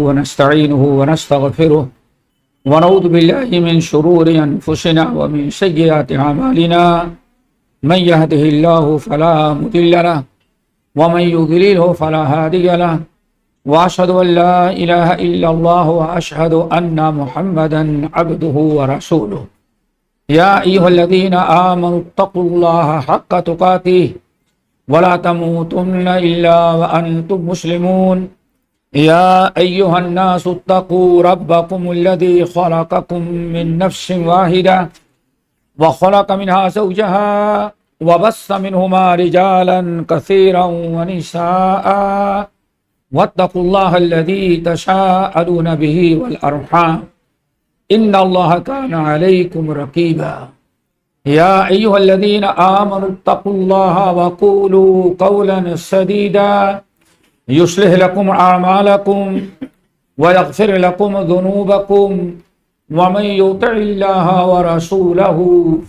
ونستعينه ونستغفره ونعوذ بالله من شرور أنفسنا ومن سيئات أعمالنا من يهده الله فلا مضل له ومن يضلله فلا هادي له وأشهد أن لا إله إلا الله وأشهد أن محمدا عبده ورسوله يا أيها الذين آمنوا اتقوا الله حق تقاته ولا تموتن إلا وأنتم مسلمون يا أيها الناس اتقوا ربكم الذي خلقكم من نفس واحدة وخلق منها زوجها وبث منهما رجالا كثيرا ونساء واتقوا الله الذي تساءلون به والأرحام إن الله كان عليكم رقيبا يا أيها الذين آمنوا اتقوا الله وقولوا قولا سديدا يصلح لكم أعمالكم ويغفر لكم ذنوبكم ومن يطع الله ورسوله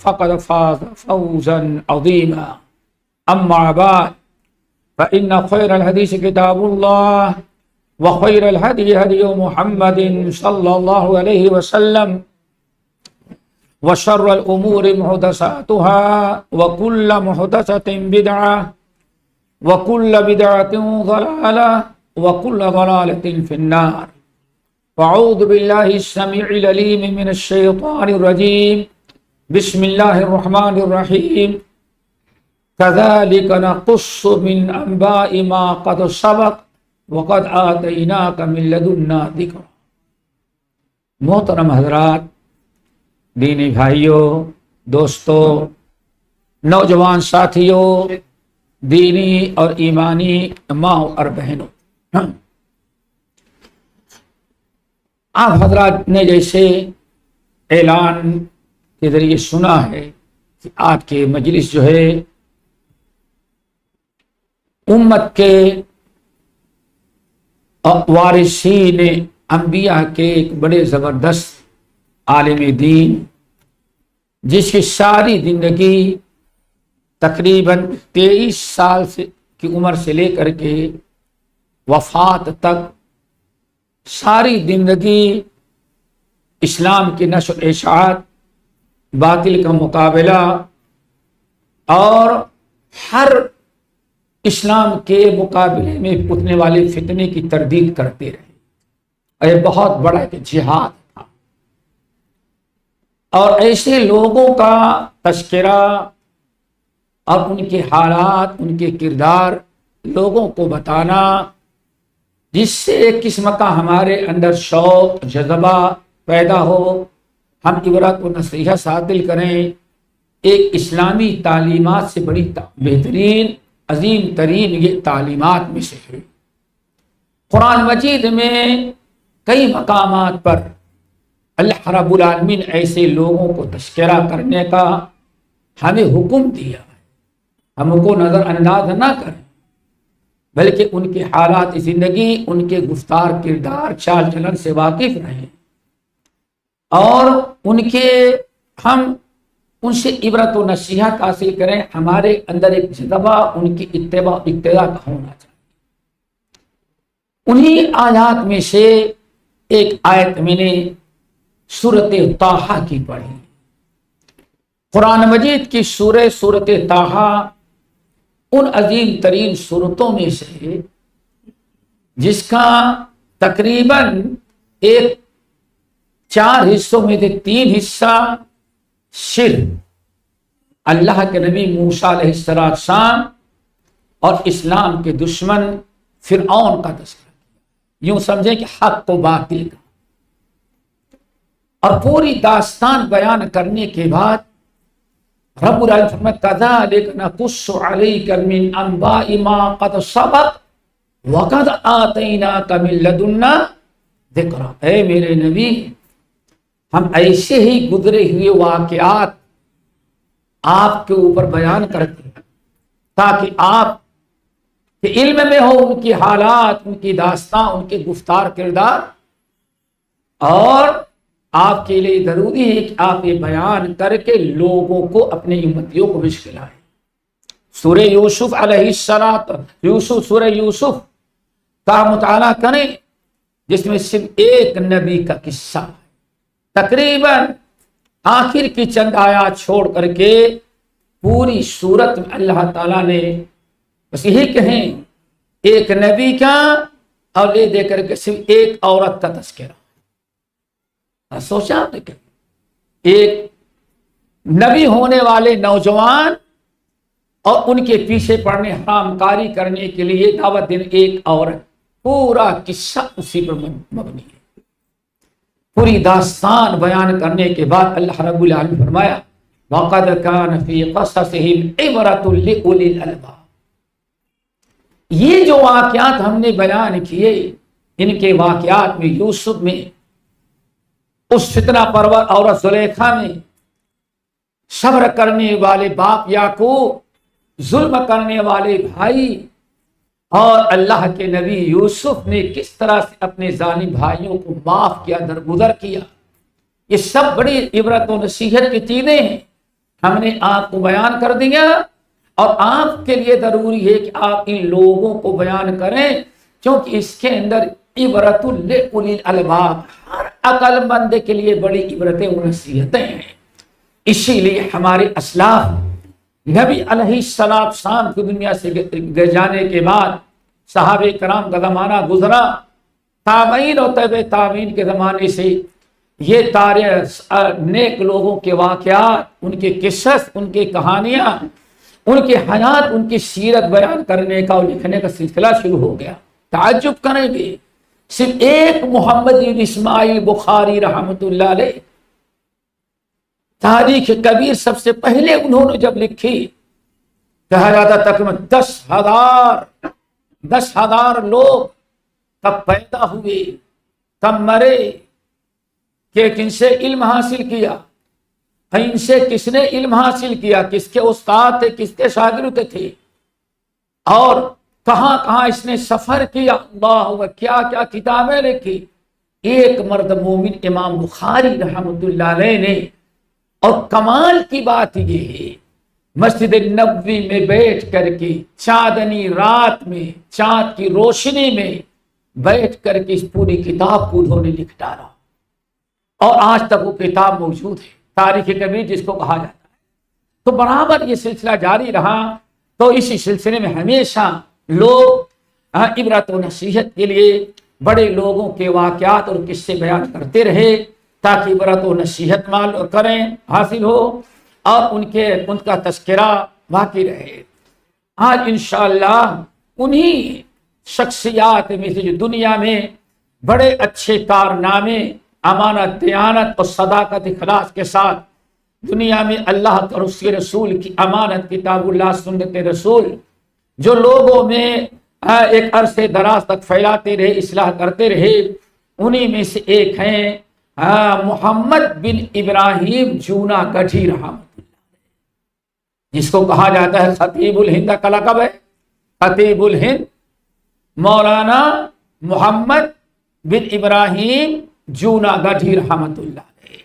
فقد فاز فوزا عظيما أما بعد فإن خير الحديث كتاب الله وخير الهدي هدي محمد صلى الله عليه وسلم وشر الأمور محدثاتها وكل محدثة بدعة وكل بدعة ضلالة وكل ضلالة في النار فأعوذ بالله السميع العليم من الشيطان الرجيم بسم الله الرحمن الرحيم كذلك نقص من أنباء ما قد سبق وقد آتيناك من لدنا ذکر۔ محترم حضرات، دینی بھائیوں، دوستوں، نوجوان ساتھیوں، دینی اور ایمانی ماں اور بہنوں، آپ حضرات نے جیسے اعلان کے ذریعے سنا ہے کہ آج کے مجلس جو ہے امت کے وارثین انبیاء کے ایک بڑے زبردست عالم دین، جس کی ساری زندگی تقریباً 23 سال کی عمر سے لے کر کے وفات تک ساری زندگی اسلام کی نشر و اشاعت، باطل کا مقابلہ اور ہر اسلام کے مقابلے میں اٹھنے والے فتنے کی تردید کرتے رہے۔ یہ بہت بڑا ایک جہاد تھا، اور ایسے لوگوں کا تذکرہ اور ان کے حالات، ان کے کردار لوگوں کو بتانا، جس سے ایک قسم کا ہمارے اندر شوق، جذبہ پیدا ہو، ہم عبرت و نصیحت حاصل کریں۔ ایک اسلامی تعلیمات سے بڑی بہترین، عظیم ترین یہ تعلیمات میں سے ہے۔ قرآن مجید میں کئی مقامات پر اللہ رب العالمین ایسے لوگوں کو تذکرہ کرنے کا ہمیں حکم دیا ہے۔ ہم کو نظر انداز نہ کریں، بلکہ ان کے حالات زندگی، ان کے گفتار، کردار، چال چلن سے واقف رہیں، اور ہم ان سے عبرت و نصیحت حاصل کریں۔ ہمارے اندر ایک جذبہ ان کی اقتداء کا ہونا چاہیے۔ انہی آیات میں سے ایک آیت میں نے سورۃ طٰہٰ کی پڑھی۔ قرآن مجید کی سورۃ طٰہٰ ان عظیم ترین سورتوں میں سے جس کا تقریباً 4 حصوں میں سے 3 حصہ صرف اللہ کے نبی موسیٰ علیہ السلام اور اسلام کے دشمن فرعون کا تذکرہ، یوں سمجھیں کہ حق و باطل کا، اور پوری داستان بیان کرنے کے بعد رب العالمین فرماتے کذالک نقص علیک من انباء ما قد سبق وقد آتیناک من لدنا ذکر۔ اے میرے نبی، ہم ایسے ہی گزرے ہوئے واقعات آپ کے اوپر بیان کرتے ہیں تاکہ آپ کے علم میں ہو ان کی حالات، ان کی داستان، ان کے گفتار، کردار، اور آپ کے لیے ضروری ہے کہ آپ یہ بیان کر کے لوگوں کو، اپنے امتیوں کو مشکل آئے۔ سورہ یوسف علیہ السلام، سورہ یوسف کا مطالعہ کریں جس میں صرف ایک نبی کا قصہ ہے، تقریباً آخر کی چند آیات چھوڑ کر کے پوری صورت میں اللہ تعالیٰ نے بس یہی کہیں ایک نبی کا اور یہ دے کر کے صرف ایک عورت کا تذکرہ۔ سوچا آپ نے کہ ایک نبی ہونے والے نوجوان اور ان کے پیچھے پڑنے حرام کاری کرنے کے لیے دعوت دینے ایک عورت، پورا قصہ اسی پر مبنی ہے۔ پوری داستان بیان کرنے کے بعد اللہ رب العالمین فرمایا وَقَدْ كَانَ فِي قَصَصِهِمْ عِبْرَةٌ لِأُولِي الْأَلْبَابِ۔ یہ جو واقعات ہم نے بیان کیے، ان کے واقعات میں یوسف میں، اس فتنہ پرور عورت زلیخا میں، صبر کرنے والے باپ یعقوب، ظلم کرنے والے بھائی، اور اللہ کے نبی یوسف نے کس طرح سے اپنے ظالم بھائیوں کو معاف کیا، درگزر کیا، یہ سب بڑی عبرت و نصیحت کی چیزیں ہیں۔ ہم نے آپ کو بیان کر دیا، اور آپ کے لیے ضروری ہے کہ آپ ان لوگوں کو بیان کریں، کیونکہ اس کے اندر عبرت لأولی الالباب، ہر عقل مند کے لیے بڑی عبرتیں و نصیحتیں ہیں۔ اسی لیے ہمارے اسلاف نبی علیہ السلام کی دنیا سے جانے کے بعد صحابہ کرام کا زمانہ گزرا، تابعین اور تابع تابعین کے زمانے سے یہ تاریخ نیک لوگوں کے واقعات، ان کے قصص، ان کی کہانیاں، ان کی حیات، ان کی سیرت بیان کرنے کا اور لکھنے کا سلسلہ شروع ہو گیا۔ تعجب کریں گے، صرف ایک محمد بن اسماعیل بخاری رحمۃ اللہ علیہ تاریخ کبیر سب سے پہلے انہوں نے جب لکھی، کہا جاتا تقریباً 10,000 لوگ تب پیدا ہوئے، تب مرے، کہ کن سے علم حاصل کیا، ان سے کس نے علم حاصل کیا، کس کے استاد تھے، کس کے شاگرد تھے، اور کہاں کہاں اس نے سفر کیا، اللہ کیا کیا کتابیں لکھی۔ ایک مرد مومن امام بخاری رحمۃ اللہ علیہ نے، اور کمال کی بات یہ ہے مسجد نبوی میں بیٹھ کر کے چاندنی رات میں، چاند کی روشنی میں بیٹھ کر کے اس پوری کتاب کو انہوں نے لکھ ڈالا، اور آج تک وہ کتاب موجود ہے، تاریخ کبیر جس کو کہا جاتا ہے۔ تو برابر یہ سلسلہ جاری رہا، تو اسی سلسلے میں ہمیشہ لوگ عبرت و نصیحت کے لیے بڑے لوگوں کے واقعات اور قصے بیان کرتے رہے، تاکہ عبرت و نصیحت کریں، حاصل ہو، اور ان کا تذکرہ باقی رہے۔ آج انشاءاللہ انہی شخصیات میں سے جو دنیا میں بڑے اچھے کارنامے، امانت، دیانت اور صداقت اخلاص کے ساتھ دنیا میں اللہ اور اس کے رسول کی امانت، کتاب اللہ، سنت رسول، جو لوگوں میں ایک عرصے دراز تک پھیلاتے رہے، اصلاح کرتے رہے، انہی میں سے ایک ہیں محمد بن ابراہیم جونا گڑھی رحمۃ اللہ، جس کو کہا جاتا ہے خطیب الہند کا لقب ہے، خطیب الہند مولانا محمد بن ابراہیم جونا گڑھی رحمۃ اللہ علیہ۔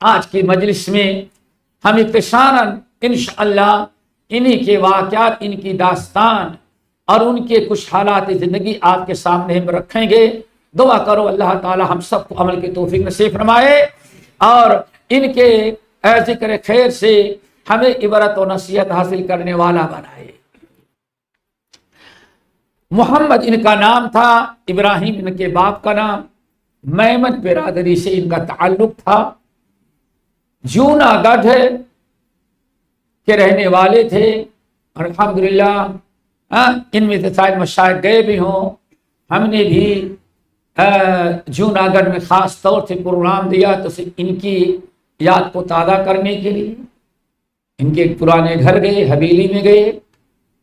آج کی مجلس میں ہم اختصاراً انشاءاللہ انہی کے واقعات، ان کی داستان اور ان کے کچھ حالات زندگی آپ کے سامنے ہم رکھیں گے۔ دعا کرو اللہ تعالی ہم سب کو عمل کی توفیق نصیب فرمائے، اور ان کے ذکر خیر سے ہمیں عبرت و نصیحت حاصل کرنے والا بنائے۔ محمد ان کا نام تھا، ابراہیم ان کے باپ کا نام، میمن برادری سے ان کا تعلق تھا، جونا گڑھ کے رہنے والے تھے، اور الحمدللہ ان میں سے شاید مشاہد گئے بھی ہوں، ہم نے بھی جوناگڑھ میں خاص طور سے پروگرام دیا تو صرف ان کی یاد کو تازہ کرنے کے لیے۔ ان کے پرانے گھر گئے، حویلی میں گئے،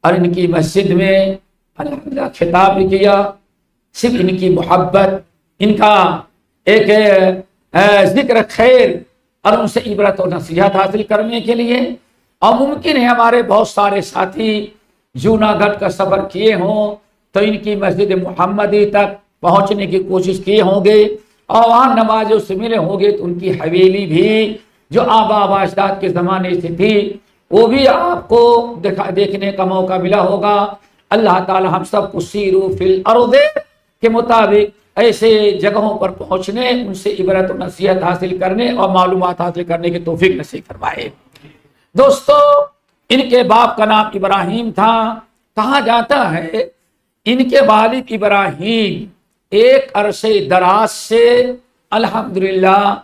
اور ان کی مسجد میں الحمدللہ خطاب بھی کیا، صرف ان کی محبت، ان کا ایک ذکر خیر اور ان سے عبرت و نصیحت حاصل کرنے کے لیے۔ اور ممکن ہے ہمارے بہت سارے ساتھی جوناگڑھ کا سفر کیے ہوں تو ان کی مسجد محمدی تک پہنچنے کی کوشش کیے ہوں گے، اور وہاں نمازوں سے ملے ہوں گے، تو ان کی حویلی بھی جو آبا و اجداد کے زمانے سے تھی وہ بھی آپ کو دیکھنے کا موقع ملا ہوگا۔ اللہ تعالی ہم سب کو سیرو فی الارض کے مطابق ایسے جگہوں پر پہنچنے، ان سے عبرت و نصیحت حاصل کرنے اور معلومات حاصل کرنے کی توفیق نصیب فرمائے۔ دوستو، ان کے باپ کا نام ابراہیم تھا۔ کہا جاتا ہے ان کے والد ابراہیم ایک عرصے دراز سے الحمدللہ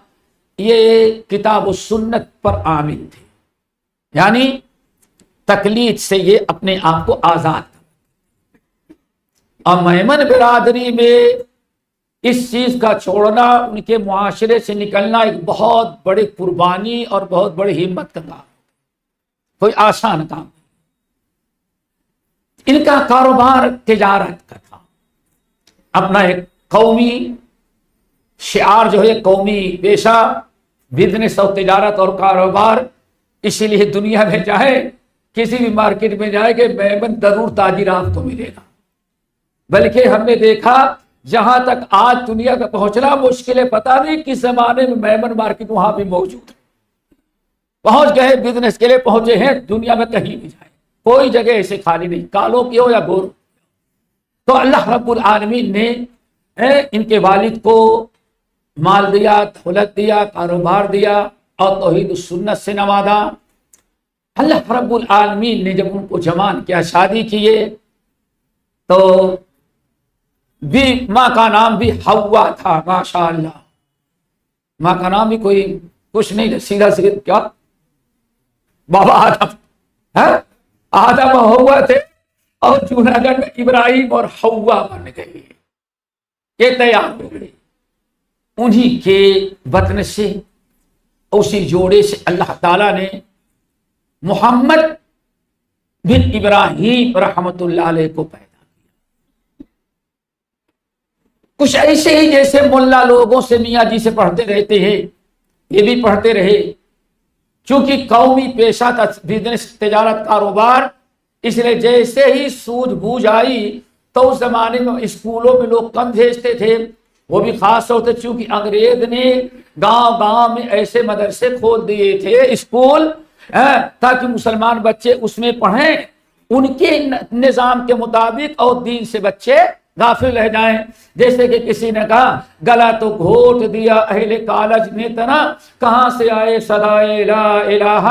یہ کتاب و سنت پر عامل تھے، یعنی تقلید سے یہ اپنے آپ کو آزاد کر، اور میمن برادری میں اس چیز کا چھوڑنا، ان کے معاشرے سے نکلنا ایک بہت بڑی قربانی اور بہت بڑی ہمت کا کام، کوئی آسان کام نہیں۔ ان کا کاروبار تجارت کا تھا، اپنا ایک قومی شعار جو ہے قومی پیشہ، بزنس اور تجارت اور کاروبار، اسی لیے دنیا میں جائے کسی بھی مارکیٹ میں جائے کہ میمن ضرور تاجر آپ کو ملے گا۔ بلکہ ہم نے دیکھا جہاں تک آج دنیا کا پہنچنا مشکل ہے، پتہ نہیں کس زمانے میں میمن مارکیٹ وہاں بھی موجود ہے، پہنچ گئے، بزنس کے لیے پہنچے ہیں، دنیا میں کہیں بھی جائیں کوئی جگہ ایسے خالی نہیں، کالوں کی ہو یا گوروں۔ تو اللہ رب العالمین نے ان کے والد کو مال دیا، دولت دیا، کاروبار دیا اور توحید و سنت سے نوازا۔ اللہ رب العالمین نے جب ان کو جوان کیا، شادی کیے، تو بھی ماں کا نام بھی حوا تھا، ماشاءاللہ۔ ماں کا نام بھی کوئی کچھ نہیں، سیدھا سیدھا کیا، بابا آدم، آدم اور حوا تھے، اور جوناگڑھ میں ابراہیم اور حوا بن گئی، یہ تیار ہو گئی۔ انہی کے بطن سے، اسی جوڑے سے اللہ تعالیٰ نے محمد بن ابراہیم رحمت اللہ علیہ کو پیدا کیا۔ کچھ ایسے ہی جیسے ملا لوگوں سے میاں جی سے پڑھتے رہتے ہیں، یہ بھی پڑھتے رہے، چونکہ قومی پیشہ تھا بزنس، تجارت، کاروبار، اس لیے جیسے ہی سوجھ بوجھ آئی تو اس زمانے میں اسکولوں میں لوگ کم بھیجتے تھے، وہ بھی خاص طور سے چونکہ انگریز نے گاؤں گاؤں میں ایسے مدرسے کھول دیے تھے، اسکول، تاکہ مسلمان بچے اس میں پڑھیں، ان کے نظام کے مطابق، اور دین سے بچے غافل رہ جائیں۔ جیسے کہ کسی نے کہا گلا تو گھوٹ دیا اہل کالج نے تنا، کہاں سے آئے صدائے لا الہ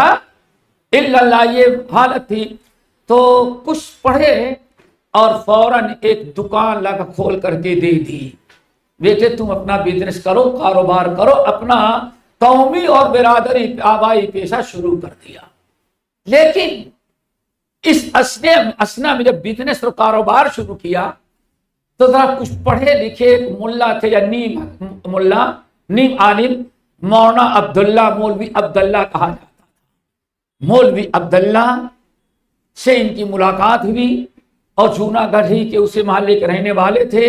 الا اللہ، یہ حالت تھی۔ تو کچھ پڑھے اور فوراً ایک دکان لگا کھول کر کے دے دی، بیٹے تم اپنا بزنس کرو، کاروبار کرو، اپنا قومی اور برادری آبائی پیشہ شروع کر دیا۔ لیکن اس اسنا میں جب بزنس اور کاروبار شروع کیا تو ذرا کچھ پڑھے لکھے ایک ملا تھے، یا نیم ملا، نیم عالم، مولانا عبداللہ، مولوی عبداللہ کہا جاتا تھا۔ مولوی عبداللہ سے ان کی ملاقات ہوئی، اور جوناگڑھ ہی کے اسی محلے کے رہنے والے تھے۔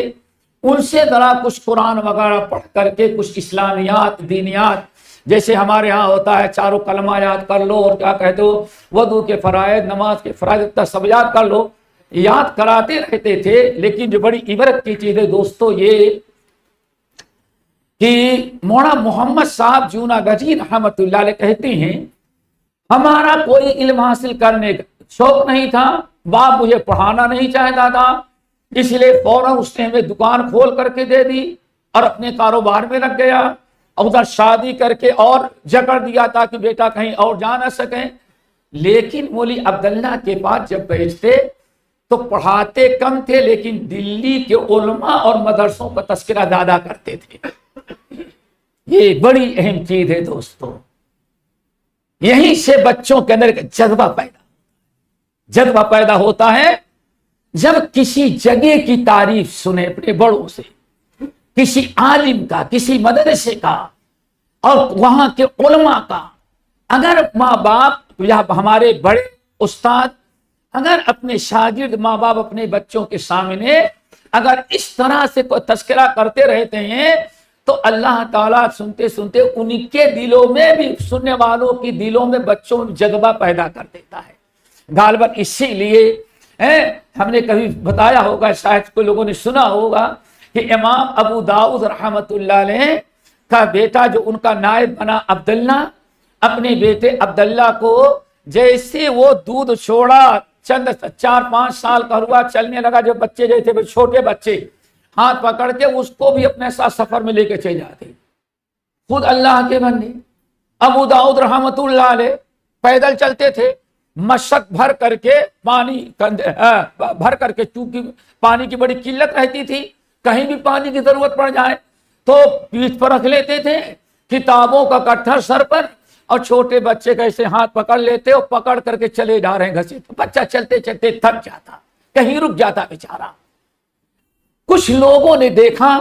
ان سے ذرا کچھ قرآن وغیرہ پڑھ کر کے کچھ اسلامیات، دینیات، جیسے ہمارے ہاں ہوتا ہے چاروں کلمہ یاد کر لو، اور کیا کہتے ہو وضو کے فرائض، نماز کے فرائض، اتنا سب یاد کر لو، یاد کراتے رہتے تھے۔ لیکن جو بڑی عبرت کی چیز ہے دوستو یہ کہ مولانا محمد صاحب جوناگڑھی رحمت اللہ علیہ کہتے ہیں ہمارا کوئی علم حاصل کرنے کا شوق نہیں تھا، باپ مجھے پڑھانا نہیں چاہتا تھا، اس لیے فوراً اس نے ہمیں دکان کھول کر کے دے دی اور اپنے کاروبار میں لگ گیا، اور ادھر شادی کر کے اور جکڑ دیا تھا کہ بیٹا کہیں اور جا نہ سکیں۔ لیکن مولوی عبداللہ کے پاس جب بیٹھتے تو پڑھاتے کم تھے، لیکن دلی کے علماء اور مدرسوں کا تذکرہ زیادہ کرتے تھے۔ یہ بڑی اہم چیز ہے دوستو، یہیں سے بچوں کے اندر جذبہ پیدا ہوتا ہے۔ جب کسی جگہ کی تعریف سنے اپنے بڑوں سے، کسی عالم کا، کسی مدرسے کا، اور وہاں کے علماء کا، اگر ماں باپ یا ہمارے بڑے استاد اگر اپنے شاگرد ماں باپ اپنے بچوں کے سامنے اگر اس طرح سے کوئی تذکرہ کرتے رہتے ہیں تو اللہ تعالیٰ سنتے سنتے ان کے دلوں میں بھی، سننے والوں کی دلوں میں بچوں میں جذبہ پیدا کر دیتا ہے۔ غالباً اسی لیے ہم نے کبھی بتایا ہوگا، شاید کوئی لوگوں نے سنا ہوگا کہ امام ابو داؤد رحمت اللہ علیہ کا بیٹا جو ان کا نائب بنا عبداللہ، اپنے بیٹے عبداللہ کو جیسے وہ دودھ چھوڑا، چند 4-5 سال کا ہوا، چلنے لگا، جو بچے جیسے چھوٹے بچے ہاتھ پکڑ کے اس کو بھی اپنے ساتھ سفر میں لے کے چلے جاتے. خود اللہ کے بندے ابو داؤد رحمت اللہ علیہ پیدل چلتے تھے، مشق بھر کر کے پانی بھر کر کے، چونکہ پانی کی بڑی قلت رہتی تھی، کہیں بھی پانی کی ضرورت پڑ جائے تو پیٹھ پر رکھ لیتے تھے، کتابوں کا کٹھر سر پر، اور چھوٹے بچے کیسے ہاتھ پکڑ لیتے اور پکڑ کر کے چلے جا رہے ہیں گھسیٹ. بچہ چلتے چلتے تھک جاتا، کہیں رک جاتا بیچارہ. کچھ لوگوں نے دیکھا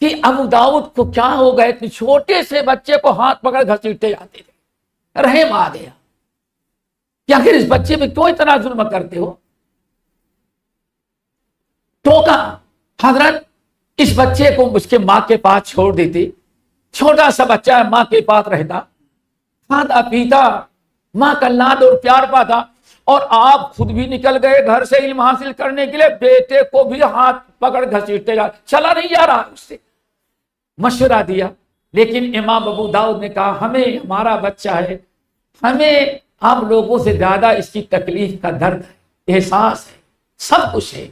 کہ ابو داؤد کو کیا ہو گئے، اتنے چھوٹے سے بچے کو ہاتھ پکڑ گھسیٹتے جاتے تھے. رحم آ گیا کہ آخر اس بچے میں کیوں اتنا ظلم کرتے ہو. ٹوکا حضرت اس بچے کو اس کے ماں کے پاس چھوڑ دیتے. چھوٹا سا بچہ ہے، ماں کے پاس رہتا، کھاتا پیتا، ماں کا لاد اور پیار پاتا. اور آپ خود بھی نکل گئے گھر سے علم حاصل کرنے کے لیے، بیٹے کو بھی ہاتھ پکڑ گھسیٹتے جا، چلا نہیں جا رہا. اس سے مشورہ دیا، لیکن امام ابو داؤد نے کہا ہمیں ہمارا بچہ ہے، ہمیں آپ لوگوں سے زیادہ اس کی تکلیف کا درد ہے، احساس ہے، سب کچھ ہے،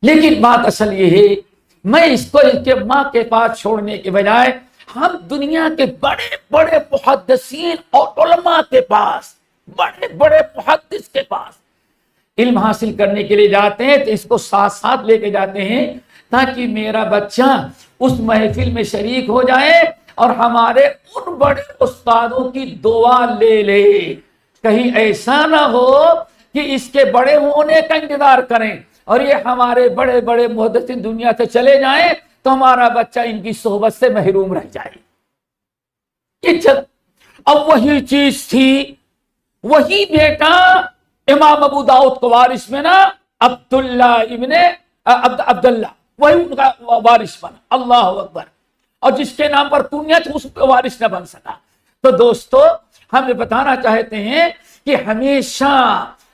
لیکن بات اصل یہ ہے میں اس کو اس کے ماں کے پاس چھوڑنے کے بجائے ہم دنیا کے بڑے بڑے محدثین اور علماء کے پاس، بڑے بڑے محدث کے پاس علم حاصل کرنے کے لیے جاتے ہیں، تو اس کو ساتھ ساتھ لے کے جاتے ہیں تاکہ میرا بچہ اس محفل میں شریک ہو جائے اور ہمارے ان بڑے استادوں کی دعا لے لے. کہیں ایسا نہ ہو کہ اس کے بڑے ہونے کا انتظار کریں اور یہ ہمارے بڑے بڑے محدثین دنیا سے چلے جائیں تو ہمارا بچہ ان کی صحبت سے محروم رہ جائے. اب وہی چیز تھی، وہی بیٹا امام ابو داؤد کو وارث میں نا عبداللہ ابن عبداللہ، وہی ان کا وارث بنا. اللہ اکبر. اور جس کے نام پر کنیت اس وارث نہ بن سکا. تو دوستو ہم یہ بتانا چاہتے ہیں کہ ہمیشہ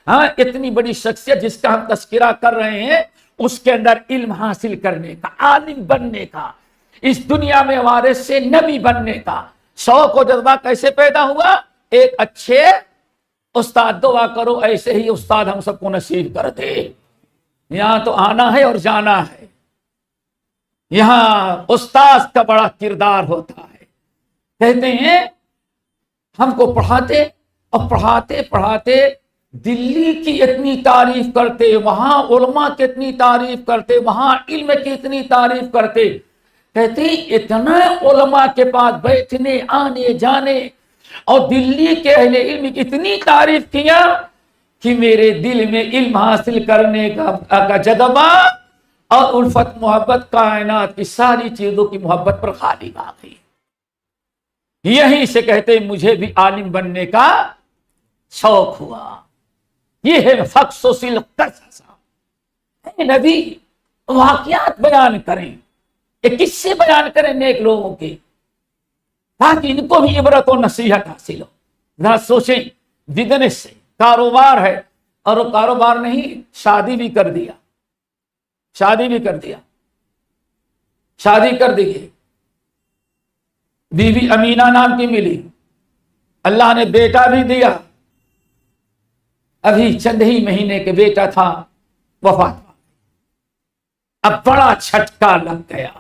اتنی بڑی شخصیت جس کا ہم تذکرہ کر رہے ہیں، اس کے اندر علم حاصل کرنے کا، عالم بننے کا، اس دنیا میں وارث سے نبی بننے کا شوق و جذبہ کیسے پیدا ہوا؟ ایک اچھے استاد. دعا کرو ایسے ہی استاد ہم سب کو نصیب کر دے. یہاں تو آنا ہے اور جانا ہے، یہاں استاد کا بڑا کردار ہوتا ہے. کہتے ہیں ہم کو پڑھاتے اور پڑھاتے پڑھاتے دلی کی اتنی تعریف کرتے، وہاں علماء کی اتنی تعریف کرتے، وہاں علم کی اتنی تعریف کرتے. کہتے ہیں اتنا علماء کے پاس بیٹھنے آنے جانے اور دلی کے اہل علم کی اتنی تعریف کیا کہ میرے دل میں علم حاصل کرنے کا جذبہ اور الفت محبت کائنات کی ساری چیزوں کی محبت پر غالب آ گئی. یہیں سے کہتے ہیں مجھے بھی عالم بننے کا شوق ہوا. یہ ہے فقصص القصص. نبی واقعات بیان کریں، ایک قصے بیان کریں نیک لوگوں کے، تاکہ ان کو بھی عبرت و نصیحت حاصل ہو. ذرا سوچیں، بزنس سے کاروبار ہے اور وہ کاروبار نہیں، شادی بھی کر دیا، شادی بھی کر دیا، شادی کر دی گئی. بیوی امینہ نام کی ملی، اللہ نے بیٹا بھی دیا. ابھی چند ہی مہینے کے بیٹا تھا، وفات پا گئی. اب بڑا جھٹکا لگ گیا،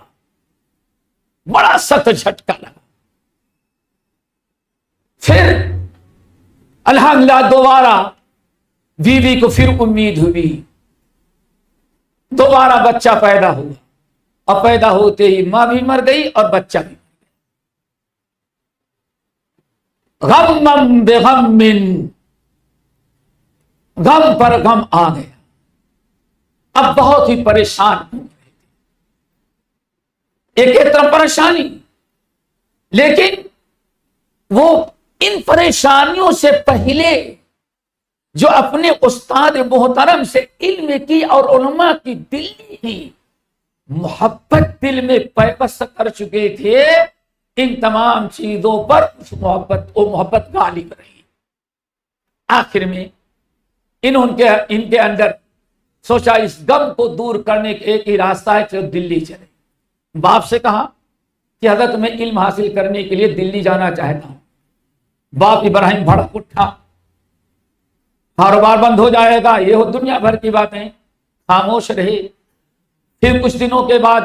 بڑا سخت جھٹکا لگا. پھر الحمدللہ دوبارہ بیوی کو پھر امید ہوئی، دوبارہ بچہ پیدا ہوا، اور پیدا ہوتے ہی ماں بھی مر گئی اور بچہ بھی. غم بغم، غم پر غم آ گیا. اب بہت ہی پریشان ہو گئے. ایک طرف پریشانی، لیکن وہ ان پریشانیوں سے پہلے جو اپنے استاد محترم سے علم کی اور علماء کی دلی کی محبت دل میں پیوست کر چکے تھے، ان تمام چیزوں پر محبت غالب رہی. آخر میں ان کے اندر سوچا اس غم کو دور کرنے کا ایک ہی راستہ ہے کہ دلی چلے. باپ سے کہا کہ حضرت میں علم حاصل کرنے کے لیے دلی جانا چاہتا ہوں. باپ ابراہیم بھڑک اٹھا، کاروبار بند ہو جائے گا، یہ ہو دنیا بھر کی باتیں، خاموش رہے. پھر کچھ دنوں کے بعد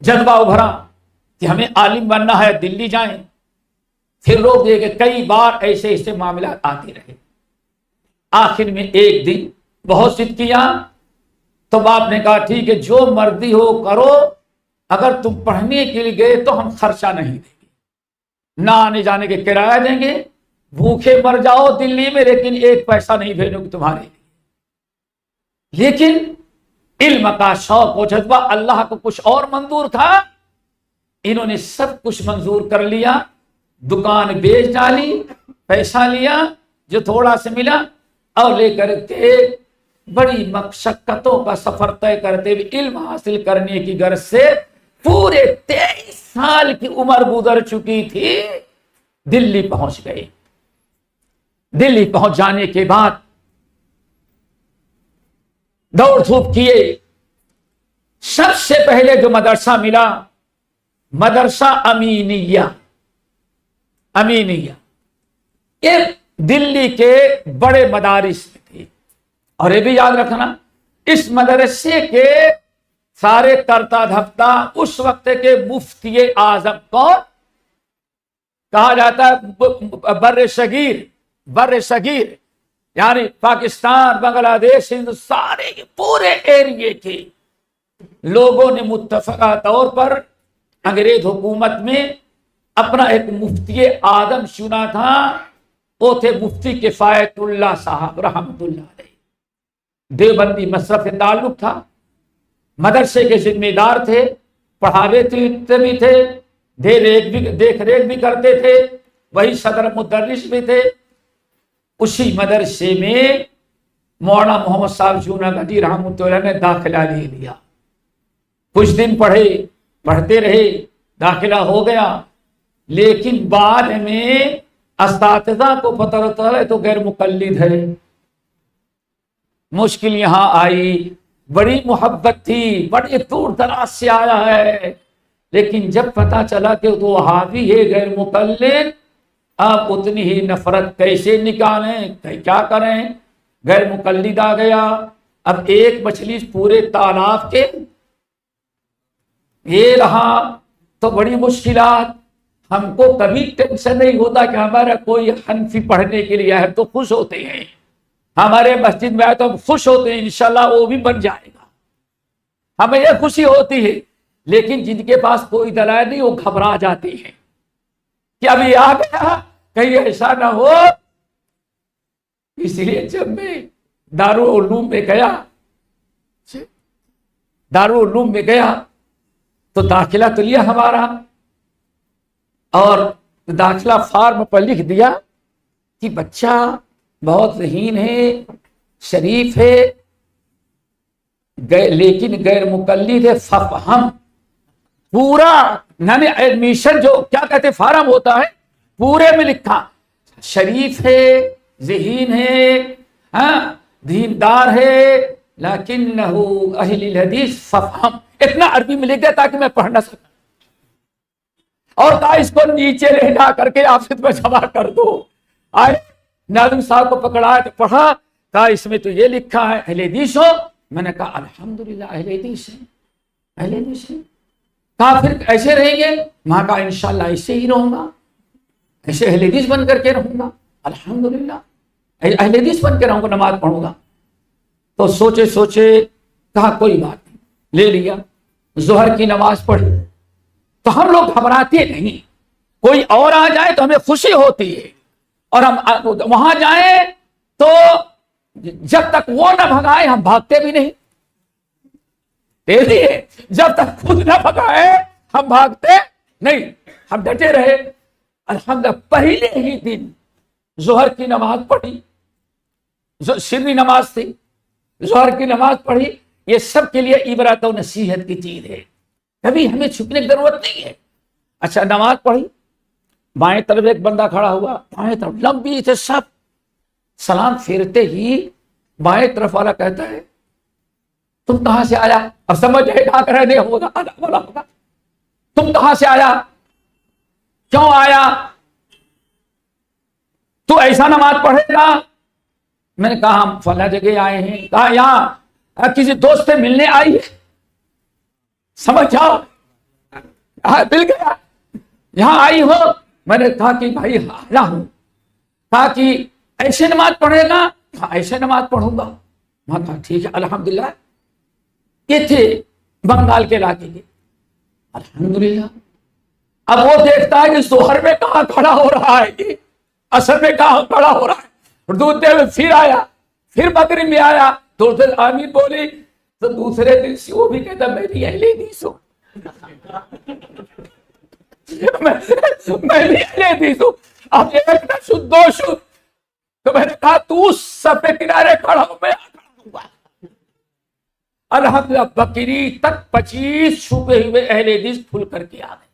جذبہ ابھرا کہ ہمیں عالم بننا ہے، دلی جائیں. پھر روک دے کہ کئی بار ایسے ایسے معاملات آتے رہے. آخر میں ایک دن بہت ضد کیا تو باپ نے کہا ٹھیک ہے جو مرضی ہو کرو، اگر تم پڑھنے کے لیے گئے تو ہم خرچہ نہیں دیں گے، نہ آنے جانے کے کرایہ دیں گے، بھوکے مر جاؤ دلی میں لیکن ایک پیسہ نہیں بھیجو گے تمہارے لیے. لیکن علم کا شوق و جذبہ اللہ کو کچھ اور منظور تھا. انہوں نے سب کچھ منظور کر لیا، دکان بیچ ڈالی، پیسہ لیا جو تھوڑا سے ملا اور لے کر کے بڑی مشقتوں کا سفر طے کرتے ہوئے علم حاصل کرنے کی غرض سے پورے 23 سال کی عمر گزر چکی تھی، دلی پہنچ گئے. دلی پہنچ جانے کے بعد دوڑ دھوپ کیے. سب سے پہلے جو مدرسہ ملا مدرسہ امینیہ. امینیہ یہ دلی کے بڑے مدارس میں تھے. اور یہ بھی یاد رکھنا اس مدرسے کے سارے کرتا دھرتا اس وقت کے مفتی اعظم کو کہا جاتا ہے. بر صغیر یعنی پاکستان، بنگلہ دیش، ہند، سارے پورے ایریے کے لوگوں نے متفقہ طور پر انگریز حکومت میں اپنا ایک مفتی اعظم چنا تھا. وہ تھے مفتی کفایت اللہ صاحب رحمت اللہ علیہ. دیوبندی مذہب سے تعلق تھا، مدرسے کے ذمہ دار تھے، پڑھاوے بھی تھے، دیکھ ریکھ بھی کرتے تھے، وہی صدر مدرس بھی تھے. اسی مدرسے میں مولانا محمد صاحب جوناگڑھی رحمۃ اللہ نے داخلہ لے لیا. کچھ دن پڑھتے رہے، داخلہ ہو گیا. لیکن بعد میں اساتذہ کو پتہ چلا ہے تو غیر مقلد ہے. مشکل یہاں آئی. بڑی محبت تھی، بڑی دور دراز سے آیا ہے، لیکن جب پتہ چلا کہ وہ وہابی ہے، غیر مقلد، آپ اتنی ہی نفرت کیسے نکالیں، کیا کریں. غیر مقلد آ گیا. اب ایک مچھلی پورے تالاب کے یہ رہا تو بڑی مشکلات. ہم کو کبھی ٹینشن نہیں ہوتا کہ ہمارا کوئی حنفی پڑھنے کے لیے ہے تو خوش ہوتے ہیں، ہمارے مسجد میں آئے تو ہم خوش ہوتے ہیں انشاءاللہ وہ بھی بن جائے گا، ہمیں یہ خوشی ہوتی ہے. لیکن جن کے پاس کوئی دلائل نہیں وہ گھبرا جاتے ہیں کہ ابھی آ گیا کہیں ایسا نہ ہو. اس لیے جب میں دارالعلوم میں گیا تو داخلہ تو لیا ہمارا، اور داخلہ فارم پر لکھ دیا کہ بچہ بہت ذہین ہے، شریف ہے، لیکن غیر مقلد ہے. ففہم پورا یعنی ایڈمیشن جو کیا کہتے فارم ہوتا ہے پورے میں لکھا شریف ہے، ذہین ہے، دیندار ہے، لیکنہ اہل الحدیث ففہم. اتنا عربی میں لکھ دیا تاکہ میں پڑھ نہ سکوں، اور کہا اس کو نیچے لے جا کر کے آفس میں جمع کر دو. آئے ناظم صاحب کو پکڑا تو پڑھا، کہا اس میں تو یہ لکھا ہے اہل حدیث ہو. میں نے کہا الحمدللہ اہل حدیث ہے، اہل حدیث ہے. کہا پھر ایسے رہیں گے؟ میں کہا انشاءاللہ ایسے ہی رہوں گا، ایسے اہل حدیث بن کر کے رہوں گا، الحمدللہ اہل حدیث بن کے رہوں گا، نماز پڑھوں گا. تو سوچے کہا کوئی بات نہیں، لے لیا. ظہر کی نماز پڑھی تو ہم لوگ گھبراتے نہیں. کوئی اور آ جائے تو ہمیں خوشی ہوتی ہے، اور ہم وہاں جائیں تو جب تک وہ نہ بھگائے ہم بھاگتے بھی نہیں. تیزی ہے، جب تک خود نہ بھگائے ہم بھاگتے نہیں، ہم ڈٹے رہے. الحمدللہ پہلے ہی دن ظہر کی نماز پڑھی، سری نماز تھی، ظہر کی نماز پڑھی. یہ سب کے لیے عبرت و نصیحت کی چیز ہے، کبھی ہمیں چھپنے کی ضرورت نہیں ہے. اچھا نماز پڑھی، بائیں طرف ایک بندہ کھڑا ہوا، بائیں طرف لمبی تھے سب. سلام پھیرتے ہی بائیں طرف والا کہتا ہے تم کہاں سے آیا؟ اب سمجھ رہے ہوگا تم کہاں سے آیا، کیوں آیا، تو ایسا نماز پڑھے گا؟ میں نے کہا ہم فلاں جگہ آئے ہیں. کہا یہاں کسی دوست سے ملنے آئی ہے. سمجھ جاؤ مل گیا. یہاں آئی ہو, میں نے کہا کہ بھائی آیا ہوں. کہا کہ ایسے نماز پڑھے گا؟ ہاں ایسے نماز پڑھوں گا. میں کہا ٹھیک ہے الحمدللہ. یہ تھے بنگال کے علاقے کے. الحمدللہ. اب وہ دیکھتا ہے کہ ظہر میں کہاں کھڑا ہو رہا ہے, یہ عصر میں کہاں کھڑا ہو رہا ہے. دوسرے میں پھر آیا, پھر مغرب میں آیا, تو آمین بولی. تو دوسرے دن سے وہ بھی کہتا میں بھی اہل حدیث ہوں. میں بھی اہل حدیث ہوں. اب ایک نہ شد دو شد. تو میں نے کہا تو اس سب پہ کنارے کھڑا ہو, میں کھڑا ہوں گا. الحمدللہ بکری تک 25 چھپے ہوئے اہل حدیث کھل کر کے آ گئے.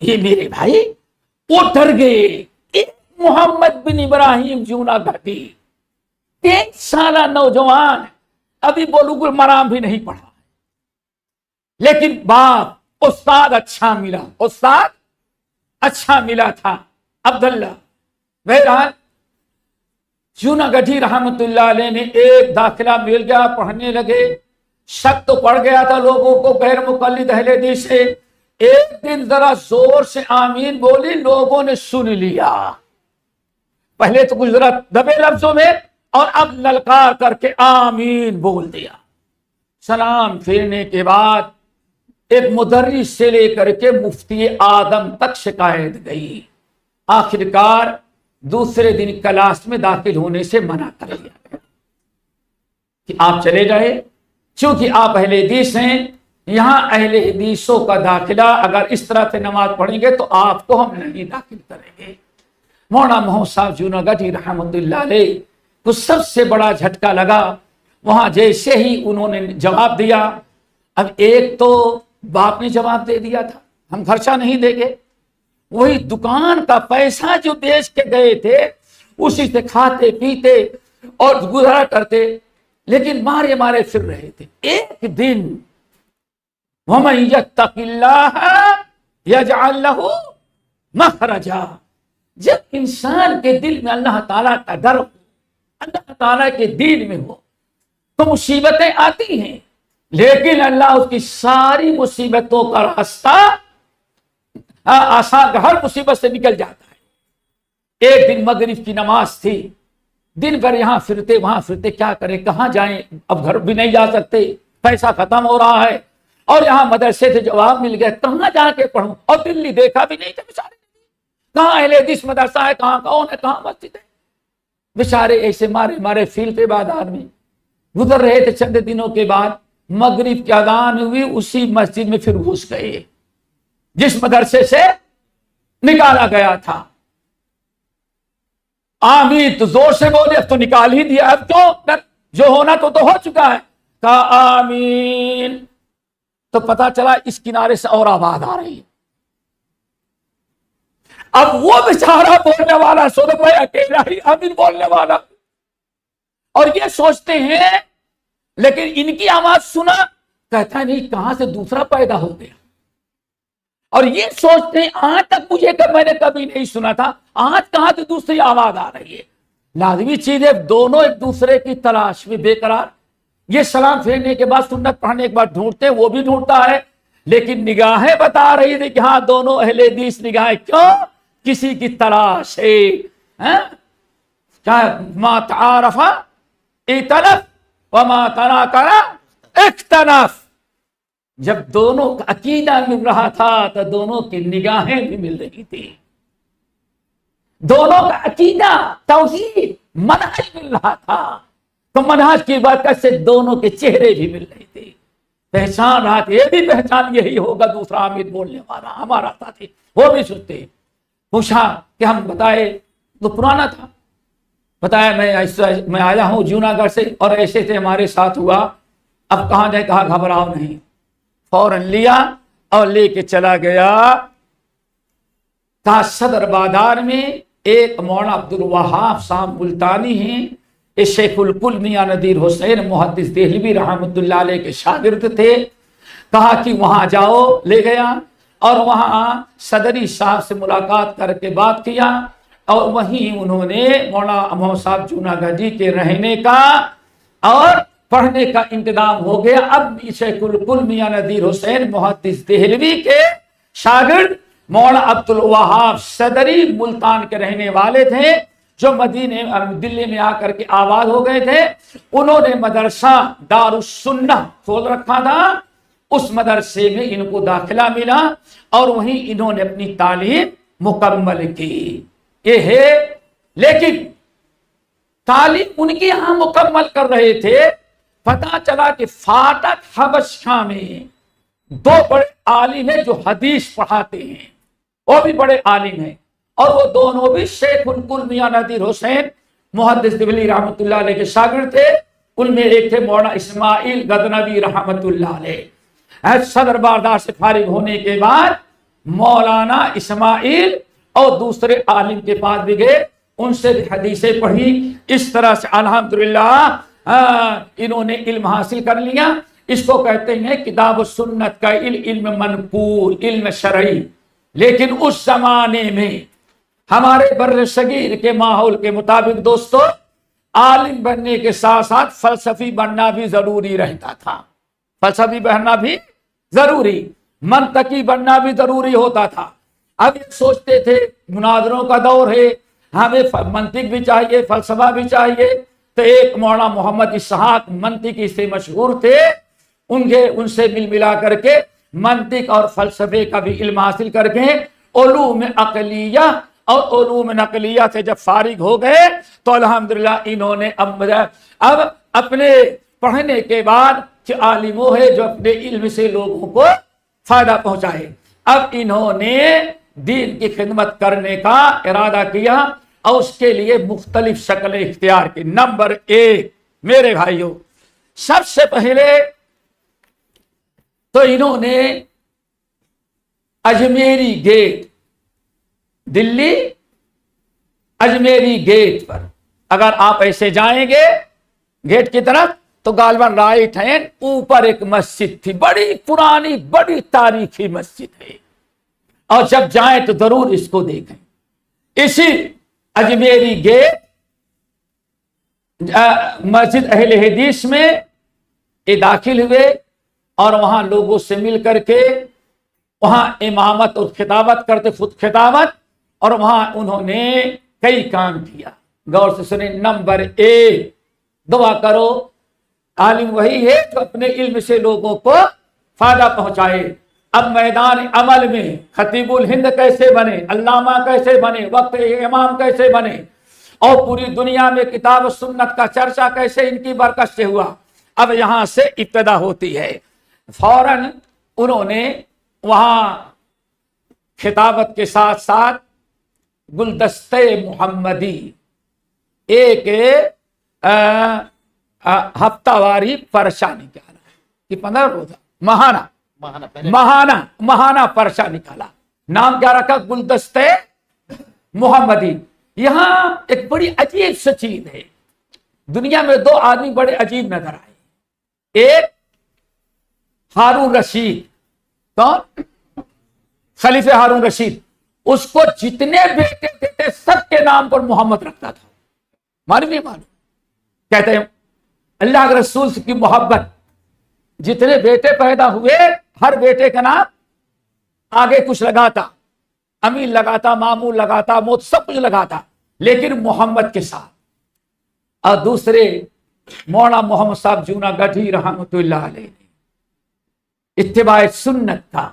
یہ میرے بھائی وہ ڈر گئے. محمد بن ابراہیم جوناگڈھی 3 سالہ نوجوان, ابھی بلوغ المرام بھی نہیں پڑھا, لیکن باپ استاد اچھا ملا, استاد اچھا ملا تھا عبداللہ. بہرحال جوناگڈھی رحمت اللہ علیہ نے ایک داخلہ مل گیا, پڑھنے لگے. شک تو پڑ گیا تھا لوگوں کو غیر مقلد اہل حدیث سے. ایک دن ذرا زور سے آمین بولی, لوگوں نے سن لیا. پہلے تو گزرا دبے لفظوں میں, اور اب للکار کر کے آمین بول دیا. سلام پھیرنے کے بعد ایک مدرس سے لے کر کے مفتی اعظم تک شکایت گئی. آخرکار دوسرے دن کلاس میں داخل ہونے سے منع کر دیا گیا کہ آپ چلے جائے, چونکہ آپ اہل حدیث ہیں. یہاں اہل حدیثوں کا داخلہ اگر اس طرح سے نماز پڑھیں گے تو آپ کو ہم نہیں داخل کریں گے. مولانا محمد صاحب جوناگڈھی رحمت اللہ علیہ کو سب سے بڑا جھٹکا لگا. وہاں جیسے ہی انہوں نے جواب دیا, اب ایک تو باپ نے جواب دے دیا تھا ہم خرچہ نہیں دیں گے, وہی دکان کا پیسہ جو بیچ کے گئے تھے اسی سے کھاتے پیتے اور گزارا کرتے, لیکن مارے مارے پھر رہے تھے. ایک دن وَمَن يَتَّقِ اللَّهَ يَجْعَلْ لَهُ مَخْرَجًا, جب انسان کے دل میں اللہ تعالیٰ کا ڈر ہو, اللہ تعالیٰ کے دین میں ہو, تو مصیبتیں آتی ہیں, لیکن اللہ اس کی ساری مصیبتوں کا راستہ آسان, ہر مصیبت سے نکل جاتا ہے. ایک دن مغرب کی نماز تھی, دن بھر یہاں پھرتے وہاں پھرتے, کیا کریں کہاں جائیں, اب گھر بھی نہیں جا سکتے, پیسہ ختم ہو رہا ہے, اور یہاں مدرسے سے جواب مل گیا, کہاں جا کے پڑھوں, اور دلی دیکھا بھی نہیں تھا بیچارے, کہاں اہل حدیث مدرسہ ہے, کہاں کون ہے, کہاں مسجد ہے. بیچارے ایسے مارے مارے فیل پہ بازار میں گزر رہے تھے. چند دنوں کے بعد مغرب کی اذان ہوئی, اسی مسجد میں پھر گھس گئے جس مدرسے سے نکالا گیا تھا. آمین تو زور سے بولے, اب تو نکال ہی دیا, اب کیوں, جو ہونا تو ہو چکا ہے. کہا آمین, تو پتا چلا اس کنارے سے اور آواز آ رہی ہے. اب وہ بیچارہ بولنے والا سو تو میں اکیلا ہی آمین بولنے والا, اور یہ سوچتے ہیں, لیکن ان کی آواز سنا, کہتا ہے نہیں کہاں سے دوسرا پیدا ہو گیا. اور یہ سوچتے ہیں آج تک مجھے میں نے کبھی نہیں سنا تھا, آج کہاں سے دوسری آواز آ رہی ہے. لازمی چیز ہے, دونوں ایک دوسرے کی تلاش میں بے قرار. یہ سلام پھیرنے کے بعد سنت پڑھنے کے بعد ڈھونڈتے, وہ بھی ڈھونڈتا ہے, لیکن نگاہیں بتا رہی تھی کہ ہاں دونوں اہل حدیث نگاہیں, کیوں, کسی کی تلاش ہے. ما تعارف ائتلف وما تناکر اختلف. جب دونوں کا عقیدہ مل رہا تھا تو دونوں کی نگاہیں بھی مل رہی تھی, دونوں کا عقیدہ توحید منہج مل رہا تھا, تو منہج کی برکت سے دونوں کے چہرے بھی مل رہے تھے. پہچان رہا تھا, یہ بھی پہچان یہی ہوگا دوسرا آمین بولنے والا ہمارا ساتھی. وہ بھی سنتے, پوچھا کہ ہم بتائے, تو پرانا تھا, بتایا میں آیا ہوں جوناگڑھ سے اور ایسے سے ہمارے ساتھ ہوا, اب کہاں جائے, کہا گھبراؤ نہیں. فوراً لیا اور لے کے چلا گیا. کہا صدر بازار میں ایک مولانا عبد الوہاب صاحب ملتانی ہیں, یہ شیخ الکل میاں نذیر حسین محدث دہلوی رحمت اللہ علیہ کے شاگرد تھے. کہا کہ وہاں جاؤ, لے گیا اور وہاں صدری صاحب سے ملاقات کر کے بات کیا, اور وہیں انہوں نے مولانا محمد صاحب جوناگڈھی کے رہنے کا اور پڑھنے کا انتظام ہو گیا۔ اب شیخ الکل میاں نذیر حسین محدث دہلوی کے شاگرد مولانا عبد الوہاب صدری ملتان کے رہنے والے تھے، جو دلی میں آ کر کے آباد ہو گئے تھے، انہوں نے مدرسہ دار السنہ کھول رکھا تھا۔ اس مدرسے میں ان کو داخلہ ملا اور وہیں انہوں نے اپنی تعلیم مکمل کی۔ یہ ہے، لیکن تعلیم ان کی یہاں مکمل کر رہے تھے، پتہ چلا کہ فاٹک حبشہ میں دو بڑے عالم ہیں جو حدیث پڑھاتے ہیں، وہ بھی بڑے عالم ہیں، اور وہ دونوں بھی شیخ الکل میاں نذیر حسین محدث دہلوی رحمۃ اللہ علیہ کے شاگرد تھے۔ ان میں ایک تھے مولانا اسماعیل غزنوی رحمۃ اللہ علیہ۔ صدر بردار سے فارغ ہونے کے بعد مولانا اسماعیل اور دوسرے عالم کے پاس بھی گئے، ان سے بھی حدیثیں پڑھی۔ اس طرح سے الحمدللہ انہوں نے علم حاصل کر لیا۔ اس کو کہتے ہیں کتاب و سنت کا علم منقول، علم شرعی۔ لیکن اس زمانے میں ہمارے بر صغیر کے ماحول کے مطابق دوستو، عالم بننے کے ساتھ ساتھ فلسفی بننا بھی ضروری رہتا تھا۔ فلسفی بننا بھی ضروری، منطقی بننا بھی ضروری ہوتا تھا۔ اب یہ سوچتے تھے مناظروں کا دور ہے، ہمیں منطق بھی چاہیے، فلسفہ بھی چاہیے، تو ایک مولانا محمد اسحاق منطقی سے مشہور تھے، ان سے مل ملا کر کے منطق اور فلسفے کا بھی علم حاصل کر کے علوم عقلیہ اور علوم نقلیہ سے جب فارغ ہو گئے تو الحمدللہ انہوں نے اب اپنے پڑھنے کے بعد کہ عالم وہ ہے جو اپنے علم سے لوگوں کو فائدہ پہنچائے، اب انہوں نے دین کی خدمت کرنے کا ارادہ کیا اور اس کے لیے مختلف شکلیں اختیار کی۔ نمبر ایک میرے بھائیوں، سب سے پہلے تو انہوں نے اجمیری گیٹ، دلی اجمیری گیٹ پر، اگر آپ ایسے جائیں گے گیٹ کی طرف تو غالباً رائٹ ہینڈ اوپر ایک مسجد تھی، بڑی پرانی بڑی تاریخی مسجد ہے، اور جب جائیں تو ضرور اس کو دیکھیں۔ اسی اجمیری گیٹ مسجد اہل حدیث میں یہ داخل ہوئے اور وہاں لوگوں سے مل کر کے وہاں امامت اور خطابت کرتے، خود خطابت، اور وہاں انہوں نے کئی کام کیا۔ غور سے سنیں، نمبر ایک، دعا کرو عالم وہی ہے جو اپنے علم سے لوگوں کو فائدہ پہنچائے۔ اب میدان عمل میں خطیب الہند کیسے بنے، علامہ کیسے بنے، وقت امام کیسے بنے، اور پوری دنیا میں کتاب و سنت کا چرچا کیسے ان کی برکت سے ہوا، اب یہاں سے ابتدا ہوتی ہے۔ فوراً انہوں نے وہاں خطابت کے ساتھ ساتھ گلدستہ محمدی، ایک ہفتہ واری پرچہ نکالا کہ 15 روزہ ماہانہ پرچہ نکالا، نام کیا رکھا؟ گلدستہ محمدی۔ یہاں ایک بڑی عجیب سی چیز ہے، دنیا میں دو آدمی بڑے عجیب نظر آئے، ایک ہارون رشید، کون؟ خلیفہ ہارون رشید، اس کو جتنے بیٹے دیتے سب کے نام پر محمد رکھتا تھا، معلوم نہیں معلوم، کہتے ہیں اللہ کے رسول کی محبت، جتنے بیٹے پیدا ہوئے ہر بیٹے کا نام آگے کچھ لگاتا، امین لگاتا، مامون لگاتا، موت سب کچھ لگاتا، لیکن محمد کے ساتھ۔ اور دوسرے مولانا محمد صاحب جونا گڑھی رحمۃ اللہ علیہ نے اتباع سنت کا،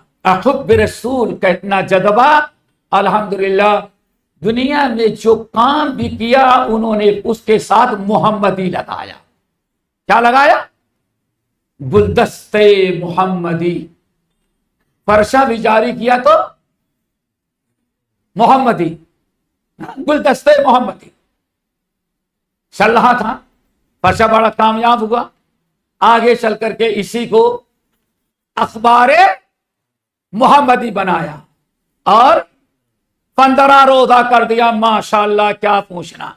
حب رسول کا اتنا جذبہ، الحمدللہ دنیا میں جو کام بھی کیا انہوں نے اس کے ساتھ محمدی لگایا۔ کیا لگایا؟ گلدستے محمدی۔ پرچہ بھی جاری کیا تو محمدی، گلدستے محمدی چل رہا تھا، پرچہ بڑا کامیاب ہوا۔ آگے چل کر کے اسی کو اخبار محمدی بنایا اور 15 روزہ کر دیا، ماشاءاللہ کیا پوچھنا،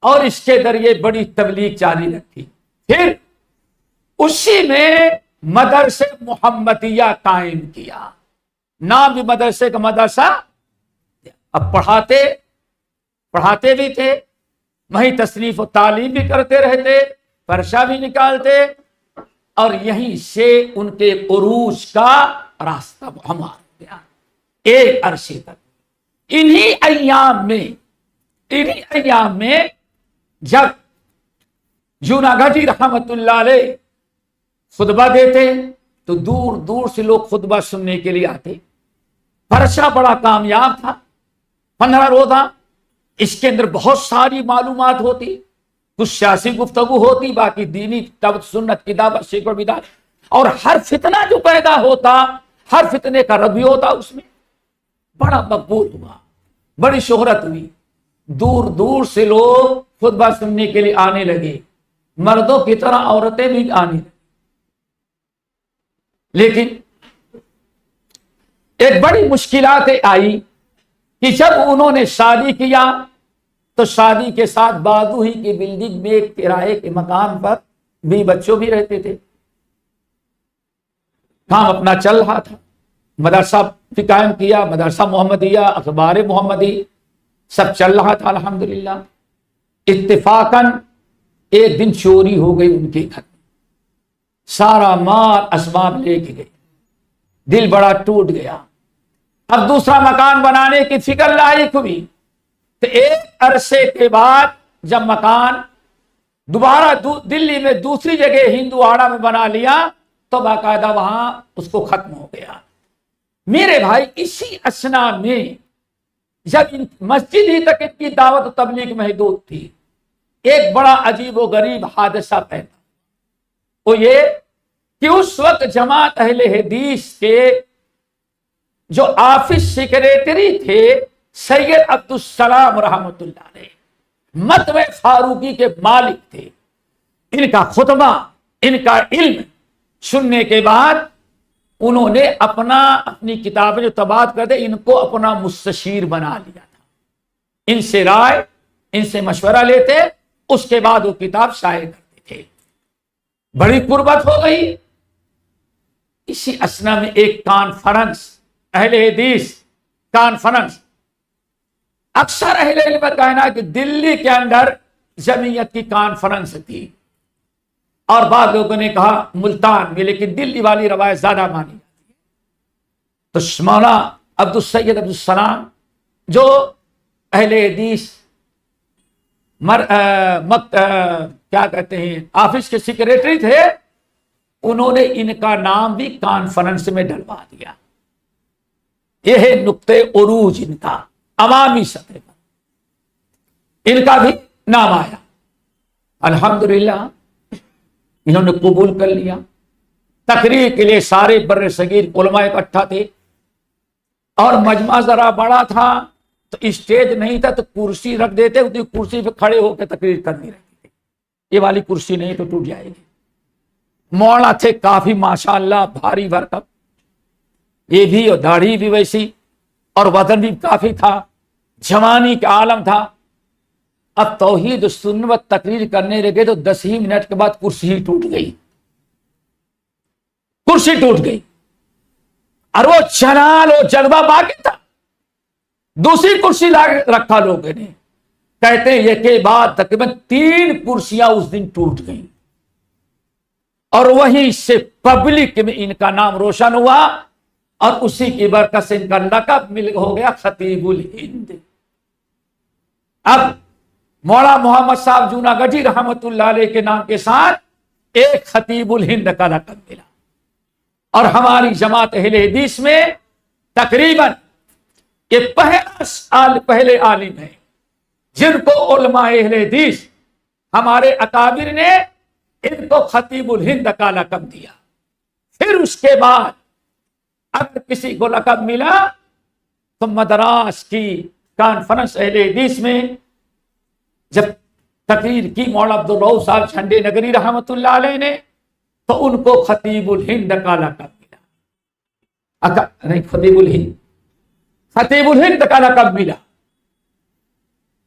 اور اس کے ذریعے بڑی تبلیغ جاری رکھی۔ پھر اسی میں مدرسہ محمدیہ قائم کیا، نام بھی مدرسے کا مدرسہ، اب پڑھاتے بھی تھے، وہیں تصنیف و تعلیم بھی کرتے رہتے، پرچہ بھی نکالتے اور یہیں سے ان کے عروج کا راستہ ہموار ہو گیا ایک عرصے تک۔ انہی ایام میں جب جوناگڑھی رحمت اللہ علیہ خطبہ دیتے تو دور دور سے لوگ خطبہ سننے کے لیے آتے۔ پرچہ بڑا کامیاب تھا، 15 روزہ، اس کے اندر بہت ساری معلومات ہوتی، کچھ سیاسی گفتگو ہوتی، باقی دینی سنت کتاب شیخ و بدعت، اور ہر فتنہ جو پیدا ہوتا، ہر فتنے کا رد بھی ہوتا، اس میں بڑا مقبول ہوا، بڑی شہرت ہوئی، دور دور سے لوگ خطبہ سننے کے لیے آنے لگے، مردوں کی طرح عورتیں بھی آنے لگی۔ لیکن ایک بڑی مشکلات آئی کہ جب انہوں نے شادی کیا تو شادی کے ساتھ بازو ہی کی بلڈنگ میں ایک کرائے کے مکان پر بھی بچوں بھی رہتے تھے، کام اپنا چل رہا تھا، مدرسہ بھی قائم کیا، مدرسہ محمدیہ، اخبار محمدی سب چل رہا تھا الحمدللہ۔ اتفاقاً ایک دن چوری ہو گئی ان کے گھر میں، سارا مال اسباب لے کے گئے، دل بڑا ٹوٹ گیا۔ اب دوسرا مکان بنانے کی فکر لاحق ہوئی تو ایک عرصے کے بعد جب مکان دوبارہ دلی میں دوسری جگہ ہندواڑہ میں بنا لیا تو باقاعدہ وہاں اس کو ختم ہو گیا۔ میرے بھائی اسی اسنا میں جب مسجد ہی تک کی دعوت و تبلیغ محدود تھی، ایک بڑا عجیب و غریب حادثہ پیدا، وہ یہ کہ اس وقت جماعت اہل حدیث کے جو آفس سیکریٹری تھے سید عبدالسلام رحمت اللہ علیہ، مطبع فاروقی کے مالک تھے، ان کا خطبہ، ان کا علم سننے کے بعد انہوں نے اپنی کتابیں جو تبادلہ کر دے ان کو اپنا مستشیر بنا لیا تھا، ان سے رائے، ان سے مشورہ لیتے، اس کے بعد وہ کتاب شائع کرتے تھے۔ بڑی قربت ہو گئی۔ اسی اسنا میں ایک کانفرنس، اہل حدیث کانفرنس، اکثر اہل علم کہنا کہ دلی کے اندر جمعیت کی کانفرنس تھی، اور بعض لوگوں نے کہا ملتان میں، لیکن دلی والی روایت زیادہ مانی جاتی ہے۔ تو مولانا عبدالسید عبدالسلام جو اہل حدیث کیا کہتے ہیں آفس کے سیکریٹری تھے، انہوں نے ان کا نام بھی کانفرنس میں ڈلوا دیا۔ یہ ہے نقطہ عروج ان کا عوامی سطح پر، ان کا بھی نام آیا۔ الحمدللہ انہوں نے قبول کر لیا۔ تقریر کے لیے سارے بر صغیر علماء اکٹھا تھے، اور مجمع ذرا بڑا تھا تو اسٹیج نہیں تھا تو کرسی رکھ دیتے، اسی کرسی پہ کھڑے ہو کے تقریر کرنی رہتی تھی۔ یہ والی کرسی نہیں تو ٹوٹ جائے گی۔ مولانا تھے کافی ماشاءاللہ بھاری بھرکم، یہ بھی اور داڑھی بھی ویسی، اور وزن بھی کافی تھا، جوانی کا عالم تھا۔ اب توحید و سنت تقریر کرنے لگے تو 10 ہی منٹ کے بعد کرسی ہی ٹوٹ گئی، کرسی ٹوٹ گئی، اور وہ جلال و جلوہ باقی تھا۔ دوسری کرسی لا رکھا لوگوں نے، کہتے ہیں یہ کے بعد تقریباً 3 کرسیاں اس دن ٹوٹ گئیں، اور وہیں سے پبلک میں ان کا نام روشن ہوا، اور اسی کی برکت سے ان کا لقب ہو گیا خطیب الہند۔ اب مولانا محمد صاحب جوناگڑھی رحمت اللہ علیہ کے نام کے ساتھ ایک خطیب الہند کا لقب ملا، اور ہماری جماعت اہل حدیث میں تقریباً یہ پہلے عالم ہیں جن کو علماء اہل حدیث ہمارے اکابر نے ان کو خطیب الہند کا لقب دیا۔ پھر اس کے بعد اگر کسی کو لقب ملا تو مدراس کی کانفرنس اہل حدیث میں جب تقریر کی مولانا عبدالرؤف صاحب جھنڈے نگری رحمت اللہ علیہ نے، تو ان کو خطیب الہند کا لقب ملا، نہیں خطیب الہند کا لقب ملا۔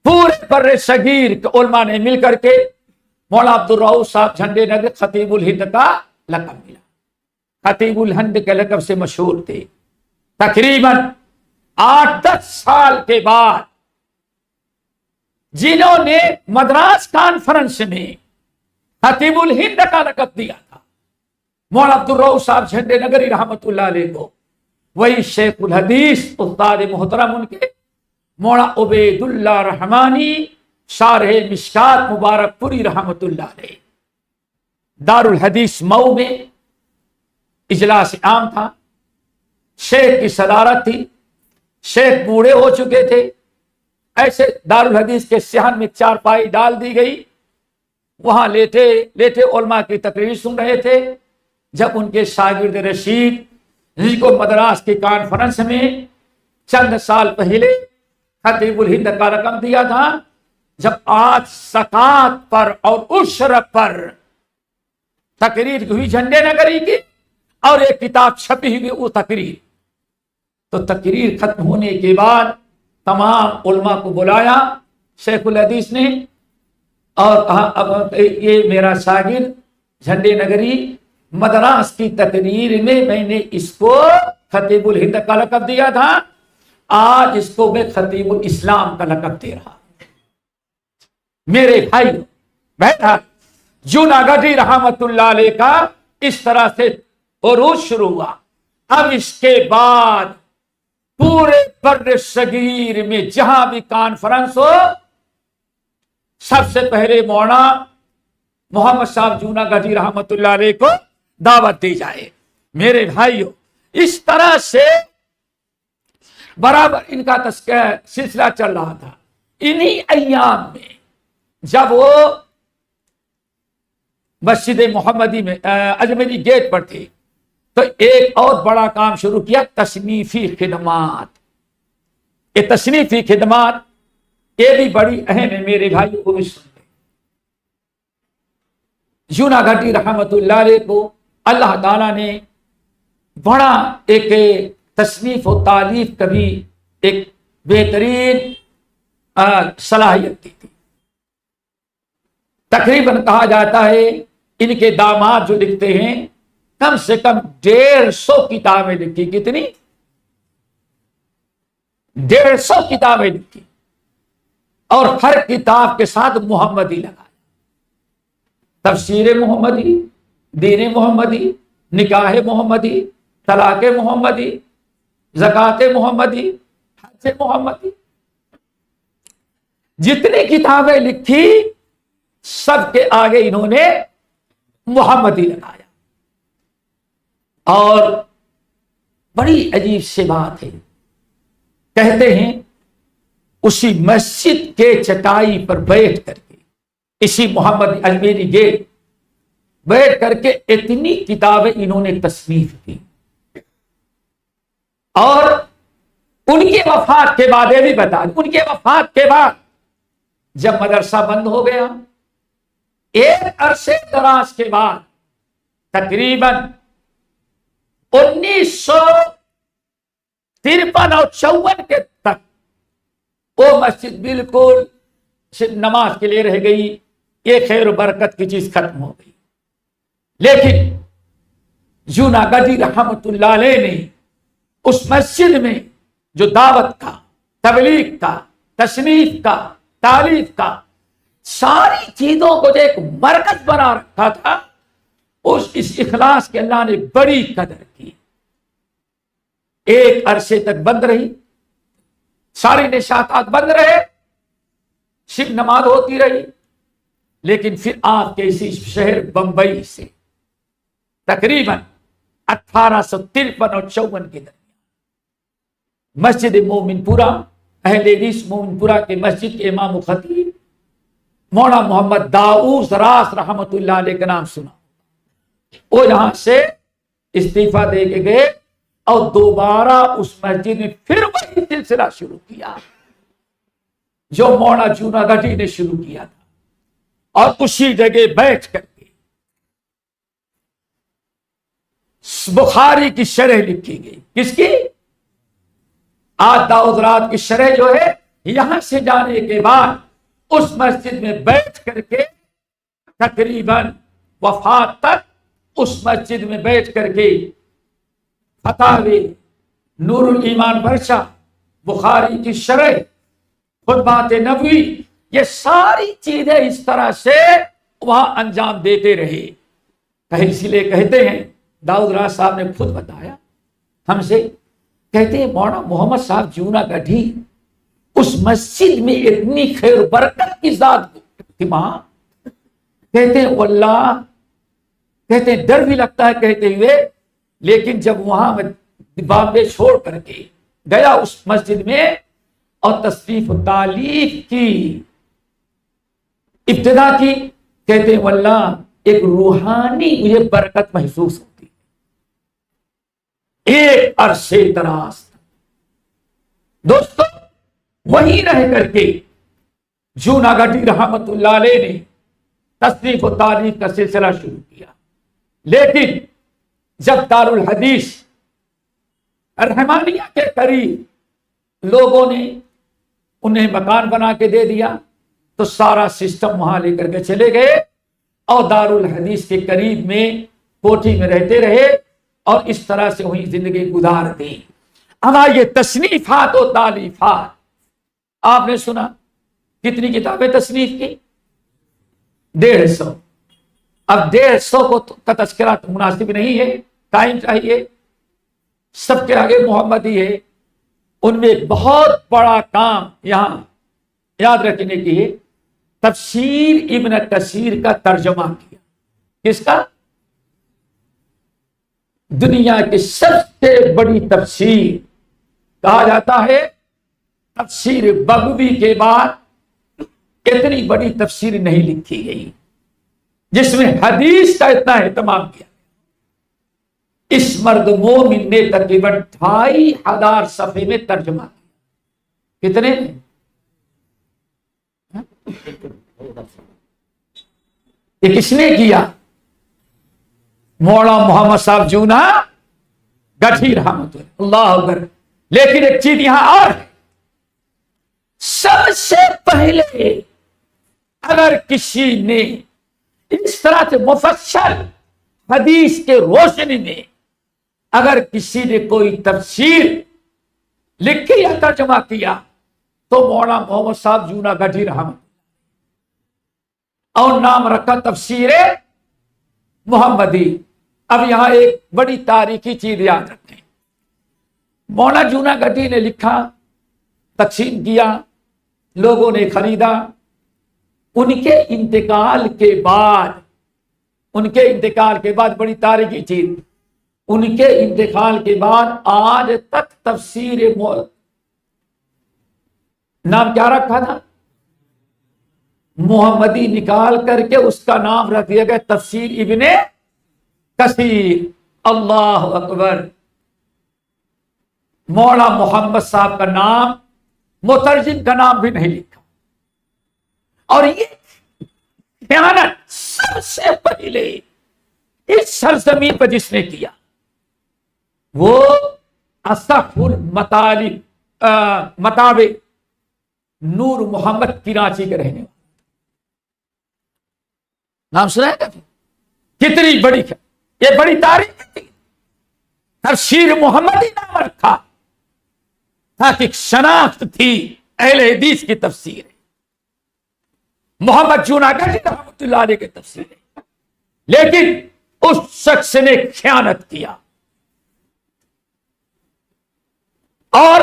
پورے بر صغیر کے علماء نے مل کر کے مولانا عبدالرؤف صاحب جھنڈے نگر خطیب الہند کا لقب ملا۔ خطیب الہند کے لقب سے مشہور تھے۔ تقریباً 8-10 سال کے بعد جنہوں نے مدراس کانفرنس میں خطیب الہند کا لقب دیا تھا مولانا عبدالرؤف صاحب جھنڈے نگری رحمت اللہ علیہ کو. وہی شیخ الحدیث استاد محترم ان کے مولانا عبید اللہ رحمانی شارح مشکات مبارک پوری رحمت اللہ علیہ. دار الحدیث مئو میں اجلاس عام تھا. شیخ کی صدارت تھی. شیخ بوڑھے ہو چکے تھے. ایسے دار الحدیث کے صحن میں چارپائی ڈال دی گئی. وہاں لیٹے لیٹے علماء کی تقریر سن رہے تھے. جب ان کے شاگرد رشید جن کو مدراس کی کانفرنس میں چند سال پہلے خطیب الہند کا رقم دیا تھا، جب آج زکات پر اور عشر پر تقریر ہوئی جھنڈے نگری کی اور ایک کتاب چھپی ہوئی وہ تقریر، تو تقریر ختم ہونے کے بعد تمام علماء کو بلایا شیخ الحدیث نے اور کہا اب یہ میرا شاگرد جھنڈے نگری مدراس کی تقریر میں نے اس کو خطیب الہند کا لقب دیا تھا، آج اس کو میں خطیب الاسلام کا لقب دے رہا. میرے بھائی بیٹھا جوناگڑھی رحمت اللہ علیہ کا اس طرح سے عروج شروع ہوا. اب اس کے بعد پورے بر صغیر میں جہاں بھی کانفرنس ہو سب سے پہلے مولانا محمد صاحب جوناگڑھی رحمت اللہ علیہ کو دعوت دی جائے. میرے بھائیو اس طرح سے برابر ان کا سلسلہ چل رہا تھا. انہی ایام میں جب وہ مسجد محمدی میں اجمیری گیٹ پر تھے تو ایک اور بڑا کام شروع کیا، تصنیفی خدمات. یہ تصنیفی خدمات یہ بھی بڑی اہم ہے میرے بھائیوں کو بھی سنتے. جوناگڑھی رحمت اللہ علیہ کو اللہ تعالیٰ نے بڑا ایک تصنیف و تالیف کا بھی ایک بہترین صلاحیت دی تھی. تقریباً کہا جاتا ہے ان کے داماد جو لکھتے ہیں کم سے کم 150 کتابیں لکھی. کتنی؟ 150 کتابیں لکھی اور ہر کتاب کے ساتھ محمدی لگایا. تفسیر محمدی، دین محمدی، نکاح محمدی، طلاق محمدی، زکات محمدی، حج محمدی، جتنی کتابیں لکھی سب کے آگے انہوں نے محمدی لگایا. اور بڑی عجیب سی بات ہے، کہتے ہیں اسی مسجد کے چٹائی پر بیٹھ کر کے اسی محمد اجمیری گیٹ بیٹھ کر کے اتنی کتابیں انہوں نے تصنیف کی. اور ان کی وفات کے بعد یہ بھی بتا دیں، ان کے وفات کے بعد جب مدرسہ بند ہو گیا ایک عرصے دراز کے بعد تقریباً 1953 اور 54 کے تک وہ مسجد بالکل صرف نماز کے لیے رہ گئی. یہ خیر و برکت کی چیز ختم ہو گئی. لیکن جوناگڑھی رحمت اللہ علیہ نے اس مسجد میں جو دعوت کا، تبلیغ کا، تصنیف کا، تعلیف کا ساری چیزوں کو جو ایک مرکز بنا رکھا تھا، اس اخلاص کے اللہ نے بڑی قدر کی. ایک عرصے تک بند رہی، ساری نشاطات بند رہے، صرف نماز ہوتی رہی. لیکن پھر آپ کے اسی شہر بمبئی سے تقریباً 1853 اور 54 کے درمیان مسجد مومن پورہ، اہل حدیث مومن پورہ کے مسجد کے امام و خطیب مولانا محمد داؤد راس رحمت اللہ علیہ کا نام سنا. وہ یہاں سے استعفیٰ دے کے گئے اور دوبارہ اس مسجد میں پھر وہی سلسلہ شروع کیا جو مولانا جوناگڑھی نے شروع کیا تھا. اور اسی جگہ بیٹھ کر کے بخاری کی شرح لکھی گئی. کس کی؟ آج داؤد رات کی شرح جو ہے یہاں سے جانے کے بعد اس مسجد میں بیٹھ کر کے تقریباً وفات تک اس مسجد میں بیٹھ کر کے فتاوی، نور الایمان برشا، بخاری کی شرح، خطبات نبوی، یہ ساری چیزیں اس طرح سے وہاں انجام دیتے رہے. اسی لیے کہتے ہیں داؤد راز صاحب نے خود بتایا ہم سے، کہتے ہیں مولانا محمد صاحب جونا گڈھی اس مسجد میں اتنی خیر و برکت کی ذات تھی وہاں، کہتے ہیں واللہ، کہتے ہیں ڈر بھی لگتا ہے کہتے ہوئے، لیکن جب وہاں بامبے چھوڑ کر کے گیا اس مسجد میں اور تصنیف و تالیف کی ابتدا کی، کہتے ہیں واللہ ایک روحانی مجھے برکت محسوس ہوتی ہے ایک عرصے دراز. دوستو وہیں رہ کر کے جونا گڈھی رحمت اللہ علیہ نے تصنیف و تالیف کا سلسلہ شروع کیا. لیکن جب دارالحدیث رحمانیہ کے قریب لوگوں نے انہیں مکان بنا کے دے دیا تو سارا سسٹم وہاں لے کر کے چلے گئے اور دارالحدیث کے قریب میں کوٹھی میں رہتے رہے اور اس طرح سے وہیں زندگی گزار دی. ہمارے یہ تصنیفات و تالیفات آپ نے سنا کتنی کتابیں تصنیف کی؟ 150. اب 150 کا تذکرہ تو مناسب نہیں ہے، ٹائم چاہیے. سب کے آگے محمدی ہے. ان میں ایک بہت بڑا کام یہاں یاد رکھنے کی ہے، تفسیر ابن کثیر کا ترجمہ کیا. کس کا؟ دنیا کی سب سے بڑی تفسیر کہا جاتا ہے. تفسیر بغوی کے بعد اتنی بڑی تفسیر نہیں لکھی گئی جس میں حدیث کا اتنا اہتمام کیا. اس مرد مومن نے تقریباً 2500 صفحے میں ترجمہ کیا. کتنے؟ یہ کس نے کیا؟ مولانا محمد صاحب جونا گڈھی رحمت اللہ اکبر. لیکن ایک چیز یہاں اور ہے، سب سے پہلے اگر کسی نے اس طرح سے مفصل حدیث کے روشنی میں اگر کسی نے کوئی تفسیر لکھی یا ترجمہ کیا تو مولانا محمد صاحب جونا گڈھی رحمت، اور نام رکھا تفسیر محمدی. اب یہاں ایک بڑی تاریخی چیز یاد رکھیں، مولانا جونا گڈھی نے لکھا، تقسیم کیا، لوگوں نے خریدا. ان کے انتقال کے بعد بڑی تاریخی چیز، ان کے انتقال کے بعد آج تک تفسیر نام کیا رکھا تھا؟ محمدی نکال کر کے اس کا نام رکھ دیا گیا تفسیر ابن کثیر. اللہ اکبر. مولانا محمد صاحب کا نام، مترجم کا نام بھی نہیں لکھا. اور یہ خیانت سب سے پہلے اس سرزمین پر جس نے کیا وہ اصح المطالب نور محمد کراچی کے رہنے والے. نام سنا ہے کبھی؟ کتنی بڑی، یہ بڑی تاریخ تھی. تفسیر محمدی نام رکھا تاکہ شناخت تھی اہل حدیث کی تفسیر ہے. محمد جونا گڈھی رحمۃ اللہ علیہ کی تفسیر ہے. لیکن اس شخص نے خیانت کیا اور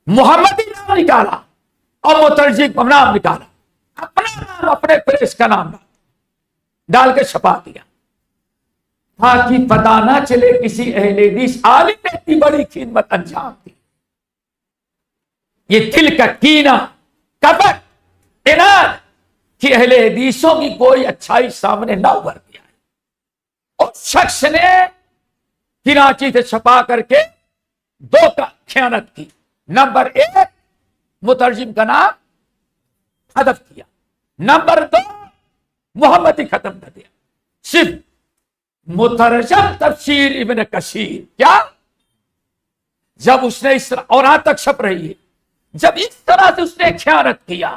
محمدی نام نکالا اور مترجم نام نکالا، اپنا نام اپنے پریس کا نام ڈال کے چھپا دیا تاکہ پتہ نہ چلے کسی اہل حدیث عالم نے اتنی بڑی خدمت انجام دی. یہ دل کا کینہ، کپٹ، عناد کہ اہل حدیثوں کی کوئی اچھائی سامنے نہ ابھر کے آئے. اس شخص نے کراچی سے چھپا کر کے 2 کا خیانت کی. نمبر 1 مترجم کا نام حذف کیا، نمبر 2 محمدی ختم کر دیا. صرف مترجم تفسیر ابن کثیر. کیا؟ جب اس نے اس طرح، اور آج تک چھپ رہی ہے، جب اس طرح سے اس نے خیانت کیا،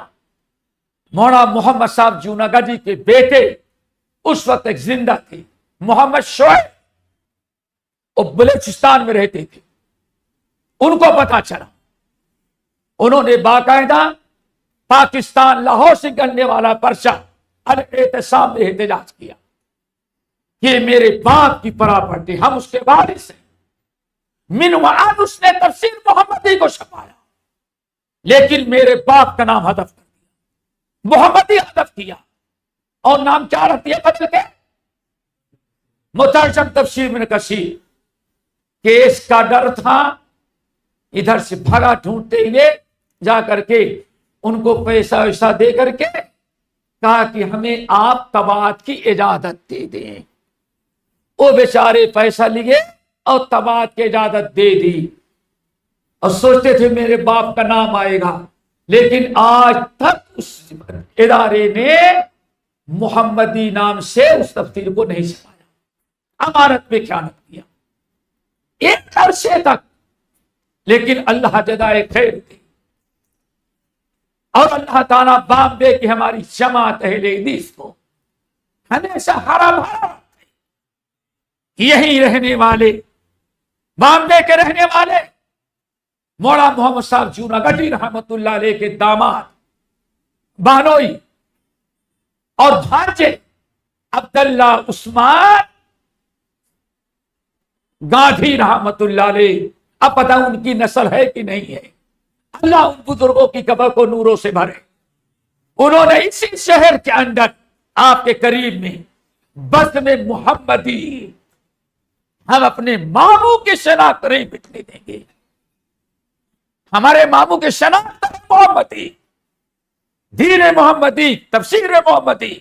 مولانا محمد صاحب جونا گڈھی کے بیٹے اس وقت ایک زندہ تھے، محمد شعیب، وہ بلوچستان میں رہتے تھے. ان کو پتا چلا، انہوں نے باقاعدہ پاکستان لاہور سے کرنے والا پرچہ الاعتصام میں احتجاج کیا کہ میرے باپ کی پراپرٹی، ہم اس کے وارث ہیں۔ من وعد اس نے تفسیر محمدی کو چھپایا، لیکن میرے باپ کا نام حذف کر دیا، محمدی حذف کیا، اور نام کیا رکھ دیا بدل کے؟ مترجم تفسیر ابن کثیر۔ کیس کا ڈر تھا، ادھر سے بھگا ڈھونڈتے ہوئے جا کر کے ان کو پیسہ ویسا دے کر کے کہا کہ ہمیں آپ تبعات کی اجازت دے دیں۔ وہ بیچارے پیسہ لیے اور تبعات کی اجازت دے دی، اور سوچتے تھے میرے باپ کا نام آئے گا، لیکن آج تک اس ادارے نے محمدی نام سے اس تفسیر کو نہیں چھپایا، امانت میں خیانت کیا ایک عرصے تک۔ لیکن اللہ جزائے خیر دے، اور اللہ تعالیٰ بامبے کی ہماری جماعت اہل حدیث کو ہمیشہ ہرا بھرا رکھے۔ یہی رہنے والے، بامبے کے رہنے والے مولا محمد صاحب جوناگڈی رحمت اللہ علیہ کے داماد بانوئی اور بھانجے عبداللہ عثمان گاندھی رحمت اللہ علیہ، اب پتہ ان کی نسل ہے کہ نہیں ہے، اللہ ان بزرگوں کی قبر کو نوروں سے بھرے۔ انہوں نے اسی شہر کے اندر آپ کے قریب میں بزم محمدی، ہم اپنے ماموں کی شناخت نہیں مٹنے دیں گے، ہمارے ماموں کی شناخت محمدی، دین محمدی، تفسیر محمدی،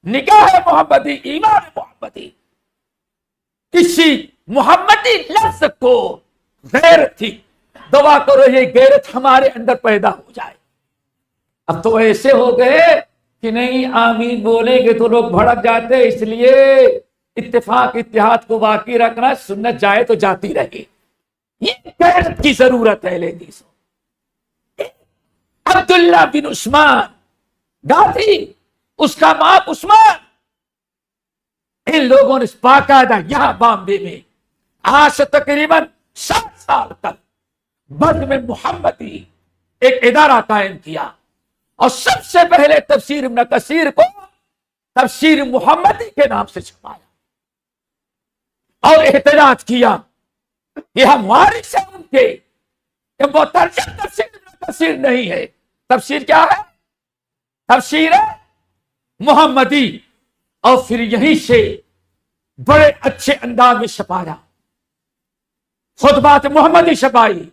نکاح محمدی، ایمان محمدی۔ کسی محمدی لفظ کو غیرت تھی، دعا کرو یہ غیرت ہمارے اندر پیدا ہو جائے۔ اب تو ایسے ہو گئے کہ نہیں آمین بولیں گے تو لوگ بھڑک جاتے، اس لیے اتفاق اتحاد کو باقی رکھنا، سنت جائے تو جاتی رہے، یہ غیرت کی ضرورت ہے۔ لیڈیز عبداللہ بن عثمان گاندھی، اس کا باپ عثمان، ان لوگوں نے باقاعدہ یہاں بامبے میں آج سے تقریباً 7 سال تک بزم محمدی ایک ادارہ قائم کیا، اور سب سے پہلے تفسیر ابن کثیر کو تفسیر محمدی کے نام سے چھپایا، اور احتجاج کیا کہ ہم وارث ہیں ان کے، کہ مترجم تفسیر ابن کثیر نہیں ہے، تفسیر کیا ہے؟ تفسیر محمدی۔ اور پھر یہیں سے بڑے اچھے انداز میں چھپایا، خطبات محمدی چھپائی،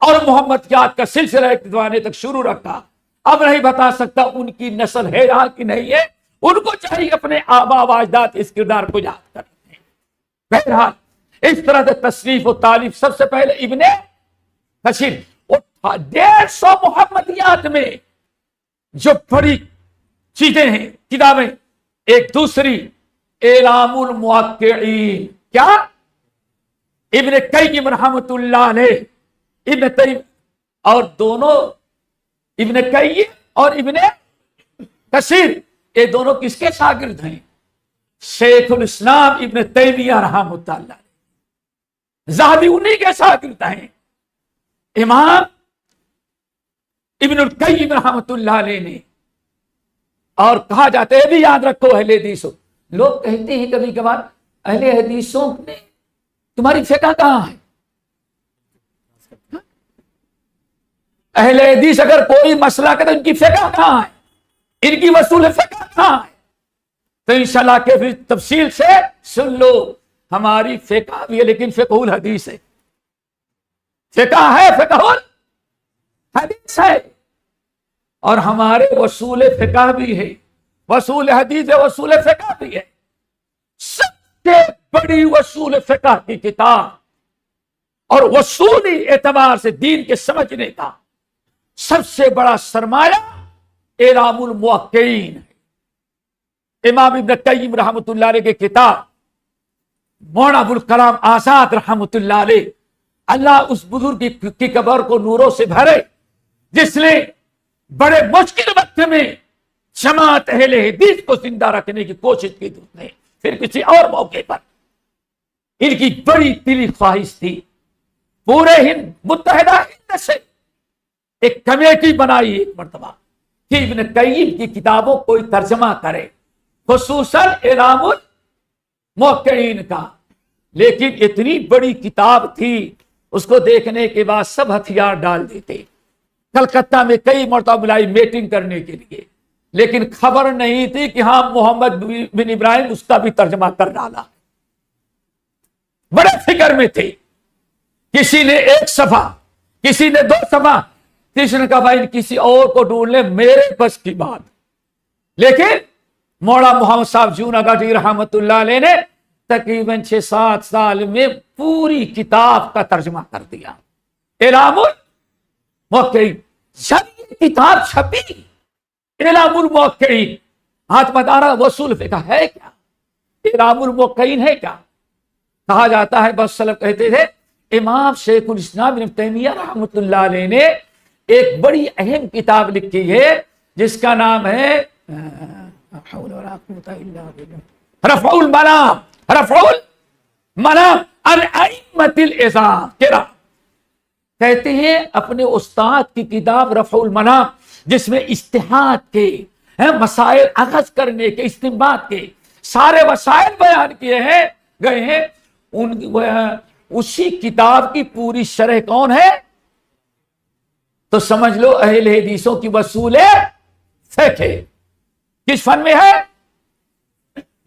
اور محمدیات کا سلسلہ ایک زمانے تک شروع رکھا۔ اب نہیں بتا سکتا ان کی نسل ہے یہاں کی نہیں ہے، ان کو چاہیے اپنے آبا و اجداد اس کردار کو یاد کریں۔ بہرحال اس طرح سے تصنیف و تالیف سب سے پہلے ابن کثیر، 150 محمدیات میں جو بڑی چیزیں ہیں کتابیں، ایک دوسری اعلام الموقعین، کیا؟ ابن قیم رحمت اللہ علیہ، ابن تیم، اور دونوں ابن قیم اور ابن کثیر یہ دونوں کس کے شاگرد ہیں؟ شیخ الاسلام ابن تیمیہ رحمۃ اللہ علیہ، ذہبی انہی کے شاگرد ہیں۔ امام ابن القیم رحمت اللہ علیہ نے، اور کہا جاتا ہے بھی یاد رکھو اہل حدیثوں، لوگ کہتے ہیں کبھی کبھار اہل حدیثوں نے تمہاری فقہ کہاں ہے؟ اہل حدیث اگر کوئی مسئلہ کرے ان کی فقہ کہاں ہے، ان کی وصول فقہ کہاں ہے؟ تو انشاءاللہ کے پھر تفصیل سے سن لو، ہماری فقہ بھی ہے لیکن فقہ الحدیث ہے، فقہ ہے، فقہ الحدیث ہے، اور ہمارے وصول فقہ بھی ہے، وصول حدیث ہے، وصول فقہ بھی ہے۔ سب سے بڑی وصول فقہ کی کتاب اور وصولی اعتبار سے دین کے سمجھنے کا سب سے بڑا سرمایہ اعلام الموقعین ہے۔ امام ابن قیم رحمت اللہ علیہ کی کتاب، مولانا ابوالکلام آزاد رحمت اللہ علیہ، اللہ اس بزرگ کی قبر کو نوروں سے بھرے، جس نے بڑے مشکل وقت میں جماعت اہل حدیث کو زندہ رکھنے کی کوشش کی تھی، اس نے پھر کسی اور موقع پر ان کی بڑی دلی خواہش تھی پورے ہند، متحدہ ہند سے ایک کمیٹی بنائی ایک مرتبہ کہ ابن قیم کی کتابوں کوئی ترجمہ کرے، خصوصاً اعلام الموقعین کا، لیکن اتنی بڑی کتاب تھی، اس کو دیکھنے کے بعد سب ہتھیار ڈال دیتے۔ کلکتہ میں کئی مرتبہ بلائی میٹنگ کرنے کے لیے، لیکن خبر نہیں تھی کہ ہاں محمد بن ابراہیم اس کا بھی ترجمہ کر ڈالا۔ بڑے فکر میں تھے، کسی نے 1 صفحہ، کسی نے 2 صفحہ، کسی نے کہا بھائی کسی اور کو ڈھونڈ لے، میرے بس کی بات۔ لیکن مولانا محمد صاحب جوناگڑھی رحمت اللہ علیہ نے تقریباً 6-7 سال میں پوری کتاب کا ترجمہ کر دیا۔ اعلام الموقعین، جب یہ کتاب چھپی اعلام الموقعین، ہاتھ بتا رہا وصول فقہ ہے کیا، اعلام الموقعین ہے کیا؟ کہا جاتا ہے، بس سلف کہتے تھے امام شیخ الاسلام ابن تیمیہ رحمۃ اللہ علیہ نے ایک بڑی اہم کتاب لکھی ہے جس کا نام ہے رفع الملام، رفع الملام عن ائمۃ الاعظام۔ کہتے ہیں اپنے استاد کی کتاب رفع الملام، جس میں اجتہاد کے مسائل اخذ کرنے کے، استنباط کے سارے وسائل بیان کیے ہیں گئے ہیں، اسی کتاب کی پوری شرح کون ہے؟ تو سمجھ لو اہل حدیثوں کی وصول فقہ کس فن میں ہے؟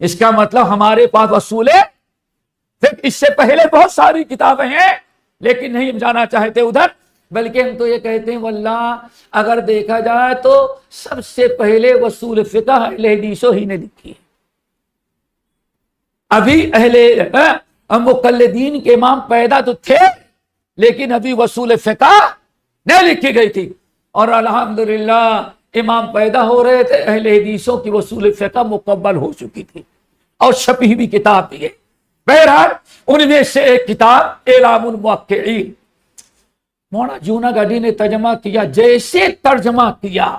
اس کا مطلب ہمارے پاس وصول فقہ اس سے پہلے بہت ساری کتابیں ہیں، لیکن نہیں ہم جانا چاہتے ادھر، بلکہ ہم تو یہ کہتے ہیں واللہ اگر دیکھا جائے تو سب سے پہلے وصول فقہ اہل حدیثوں ہی نے لکھی ہے۔ ابھی اہل مقلدین کے امام پیدا تو تھے، لیکن ابھی وصول فقہ نہیں لکھی گئی تھی، اور الحمدللہ امام پیدا ہو رہے تھے، اہل حدیثوں کی وصول فقہ مکمل ہو چکی تھی اور چھپی ہوئی کتاب بھی ہے۔ بہرحال ان میں سے ایک کتاب اعلام الموقعین، مولانا جوناگڑھی نے ترجمہ کیا، جیسے ترجمہ کیا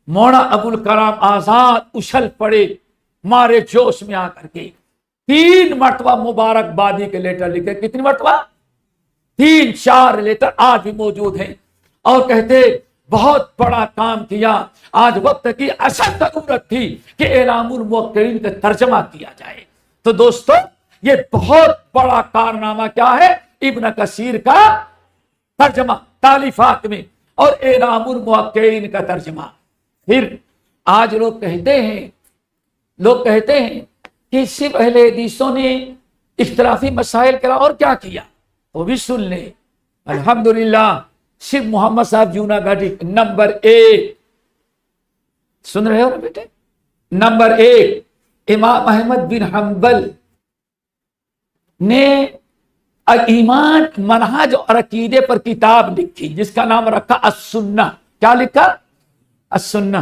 مولانا ابو الکلام آزاد اچھل پڑے، مارے جوش میں آ کر کے 3 مرتبہ مبارکبادی کے لیٹر لکھے۔ کتنی مرتبہ؟ 3-4 لیٹر آج بھی موجود ہیں، اور کہتے بہت بڑا کام کیا، آج وقت کی اصل ضرورت تھی کہ اعلام الموقعین کا ترجمہ کیا جائے۔ تو دوستو یہ بہت بڑا کارنامہ کیا ہے؟ ابن کثیر کا ترجمہ تالیفات میں، اور اعلام الموقعین کا ترجمہ۔ پھر آج لوگ کہتے ہیں کہ صرف اہل حدیثوں نے اختلافی مسائل کرا اور کیا کیا، وہ بھی سن لیں۔ الحمدللہ صرف محمد صاحب جوناگڑھی نمبر 1، سن رہے ہو نا بیٹے؟ نمبر 1 امام احمد بن حنبل نے ایمان، منہج اور عقیدے پر کتاب لکھی جس کا نام رکھا السنہ۔ کیا لکھا؟ السنہ،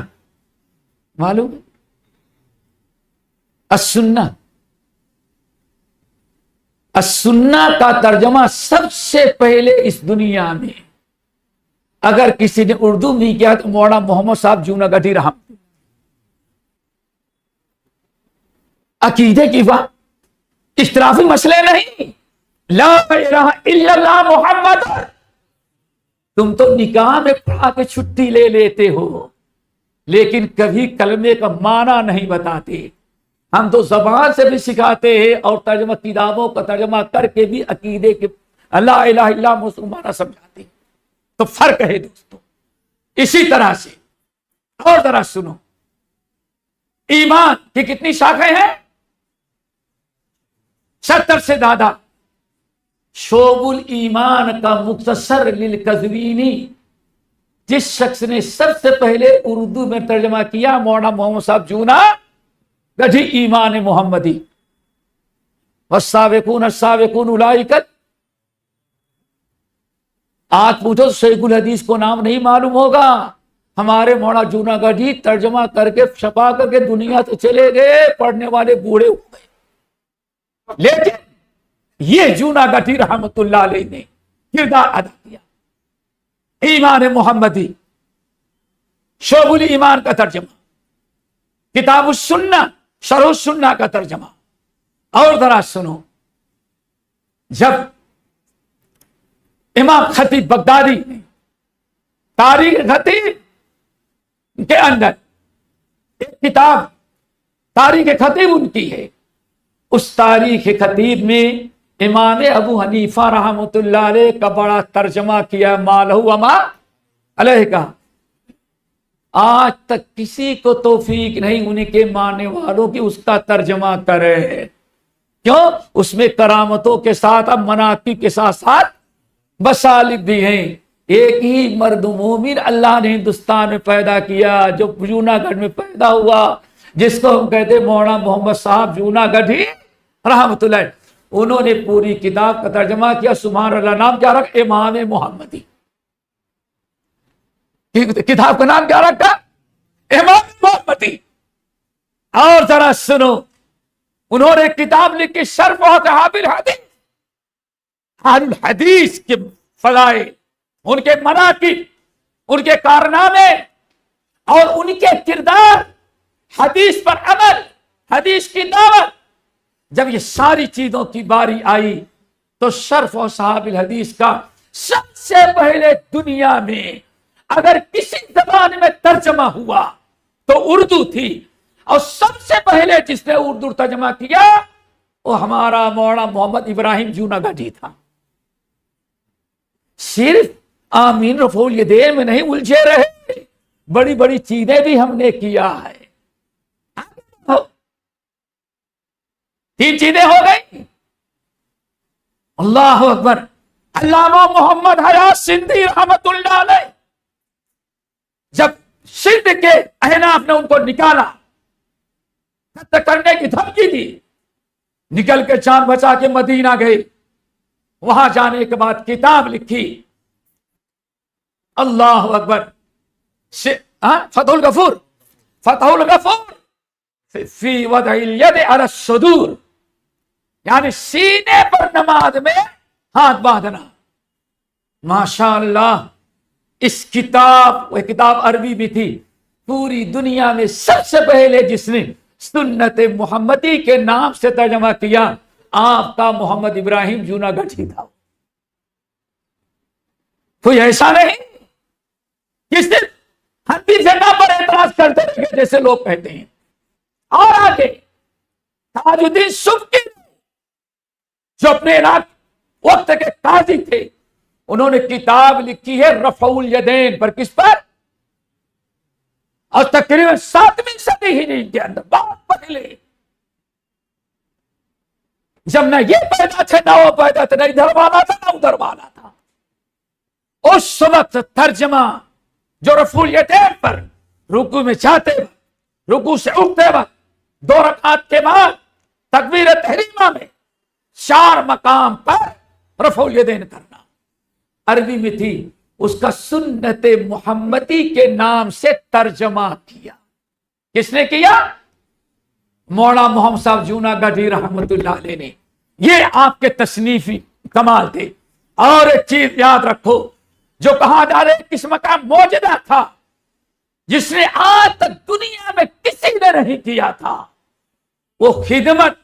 معلوم ہے؟ السنہ، السنہ کا ترجمہ سب سے پہلے اس دنیا میں اگر کسی نے اردو میں کیا تو مولانا محمد صاحب جوناگڑھی رحمت۔ عقیدے کی بات، اختلافی مسئلے نہیں، لا الہ الا اللہ محمد۔ تم تو نکاح میں پڑھا کے چھٹی لے لیتے ہو، لیکن کبھی کلمے کا معنی نہیں بتاتے۔ ہم تو زبان سے بھی سکھاتے ہیں اور ترجمہ کتابوں کا ترجمہ کر کے بھی عقیدے کے لا الہ الا مسلمانہ سمجھاتے ہیں۔ تو فرق ہے دوستو۔ اسی طرح سے اور ذرا سنو، ایمان کی کتنی شاخیں ہیں؟ 70 سے زیادہ۔ شعب الایمان کا مختصر للقزوینی، جس شخص نے سب سے پہلے اردو میں ترجمہ کیا، مولانا محمد صاحب جوناگڑھی، ایمان محمدی۔ والسابقون السابقون اولئک، آج پوچھو شیخ الحدیث کو نام نہیں معلوم ہوگا، ہمارے مولانا جوناگڑھی ترجمہ کر کے چھپا کر کے دنیا سے چلے گئے، پڑھنے والے بوڑھے ہو گئے، لیکن یہ جوناگڑھی رحمت اللہ علیہ نے کردار ادا کیا۔ ایمان محمدی، شعب الایمان کا ترجمہ، کتاب السنہ، شرح السنہ کا ترجمہ۔ اور ذرا سنو، جب امام خطیب بغدادی نے تاریخ خطیب کے اندر ایک کتاب تاریخ خطیب ان کی ہے. اس تاریخ خطیب میں امام ابو حنیفہ رحمۃ اللہ علیہ کا بڑا ترجمہ کیا ما لہ وما علیہ کا. آج تک کسی کو توفیق نہیں ان کے ماننے والوں کی اس کا ترجمہ کرے. کیوں؟ اس میں کرامتوں کے ساتھ اب مناقب کے ساتھ ساتھ مصالب بھی ہیں. ایک ہی مرد مومن اللہ نے ہندوستان میں پیدا کیا جو جوناگڑھ میں پیدا ہوا، جس کو ہم کہتے مولانا محمد صاحب جوناگڑھی رحمت اللہ. انہوں نے پوری کتاب کا ترجمہ کیا. سبحان اللہ. نام کیا رکھا؟ امام محمدی. کتاب کا نام کیا رکھا؟ امام محمدی. اور ذرا سنو، انہوں نے کتاب لکھی شرف و اصحاب الحدیث، اہل الحدیث کے فضائل، ان کے مناقب، ان کے کارنامے اور ان کے کردار، حدیث پر عمل، حدیث کی دعوت. جب یہ ساری چیزوں کی باری آئی تو شرف و صحاب الحدیث کا سب سے پہلے دنیا میں اگر کسی زبان میں ترجمہ ہوا تو اردو تھی، اور سب سے پہلے جس نے اردو ترجمہ کیا وہ ہمارا مولانا محمد ابراہیم جوناگڑھی تھا. صرف آمین رفع الیدین میں نہیں الجھے رہے، بڑی بڑی چیزیں بھی ہم نے کیا ہے. 3 چیزیں ہو گئی. اللہ اکبر. علامہ محمد حیات سندھی رحمت اللہ علیہ جب سندھ کے احناف نے ان کو نکالا، قتل کرنے کی دھمکی دی، نکل کے جان بچا کے مدینہ گئے. وہاں جانے کے بعد کتاب لکھی. اللہ اکبر. فتح الغفور، فتح الغفور فی وضع الید علی الصدور، یعنی سینے پر نماز میں ہاتھ باندھنا. ماشاء اللہ. اس کتاب، وہ کتاب عربی بھی تھی، پوری دنیا میں سب سے پہلے جس نے سنت محمدی کے نام سے ترجمہ کیا آپ کا محمد ابراہیم جوناگڑھی تھا. کوئی ایسا نہیں کس نے حدیث جگہ پر اعتراض کرتے رہے جیسے لوگ کہتے ہیں. اور آگے تاج الدین سبکی جو اپنے وقت کے قاضی تھے، انہوں نے کتاب لکھی ہے رفع الیدین پر. کس پر؟ اور تقریباً 7ویں صدی ہجری کے اندر، بہت پہلے، جب نہ یہ پیدا تھے نہ وہ پیدا تھے، نہ ادھر والا تھا نہ ادھر والا تھا. اس وقت ترجمہ جو رفع الیدین پر رکوع میں جاتے وقت، رکوع سے اٹھتے وقت، 2 رکعات کے بعد تکبیر تحریمہ میں 4 مقام پر رفع الیدین کرنا، عربی میں تھی. اس کا سنت محمدی کے نام سے ترجمہ کیا. کس نے کیا؟ مولانا محمد صاحب جوناگڑھی رحمت اللہ علیہ نے. یہ آپ کے تصنیفی کمال تھے. اور ایک چیز یاد رکھو، جو کہا جا رہے قسم کا معجزہ تھا جس نے آج تک دنیا میں کسی نے نہیں کیا تھا، وہ خدمت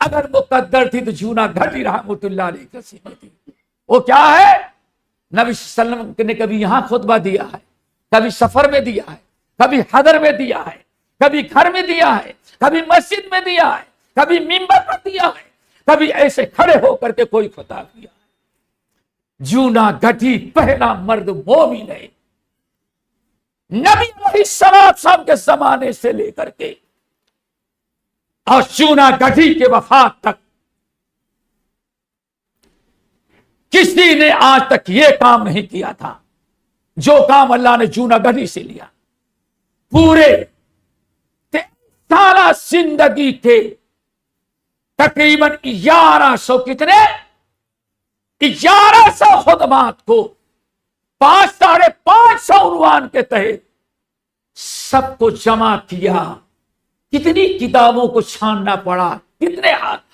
اگر مقدر تھی تو جوناگڑھی رحمت اللہ علیہ کا سینے تھی. وہ کیا ہے؟ نبی صلی اللہ علیہ وسلم نے کبھی یہاں خطبہ دیا ہے، کبھی سفر میں دیا ہے، کبھی حضر میں دیا ہے، کبھی گھر میں دیا ہے، کبھی مسجد میں دیا ہے، کبھی منبر پر دیا ہے، کبھی ایسے کھڑے ہو کر کے کوئی خطاب کیا ہے. جوناگڑھی پہلا مرد مومن ہے نبی علیہ السلام کے زمانے سے لے کر کے اور جوناگڑھی کے وفات تک کسی نے آج تک یہ کام نہیں کیا تھا جو کام اللہ نے جوناگڑھی سے لیا. پورے 23 سالہ زندگی کے تقریباً 1100 کتنے 1100 خدمات کو 550 عنوان کے تحت سب کو جمع کیا. کتنی کتابوں کو چھاننا پڑا، کتنے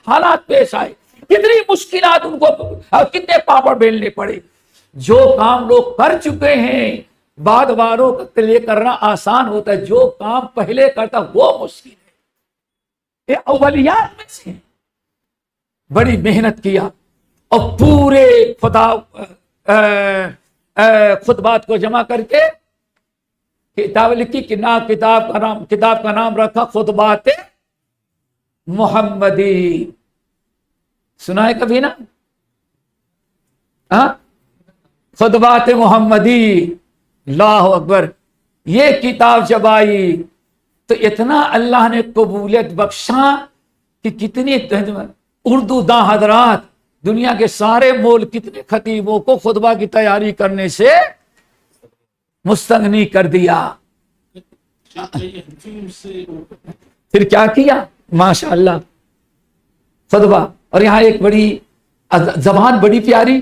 حالات پیش آئے، کتنی مشکلات ان کو، کتنے پاپڑ بیلنے پڑے. جو کام لوگ کر چکے ہیں بعد والوں کے لیے کرنا آسان ہوتا ہے، جو کام پہلے کرتا وہ مشکل ہے. یہ اولیات میں سے بڑی محنت کیا اور پورے خطبات کو جمع کر کے کتاب لکھی کہ نہ کتاب کا نام رکھا خطبات محمدی. سنا ہے کبھی نا؟ خطبات محمدی. اللہ اکبر. یہ کتاب جب آئی تو اتنا اللہ نے قبولیت بخشا کہ کتنی اردو داں حضرات دنیا کے سارے ملک کتنے خطیبوں کو خطبہ کی تیاری کرنے سے مستغنی کر دیا. پھر کیا کیا؟ ماشاء اللہ خطبہ. اور یہاں ایک بڑی زبان بڑی پیاری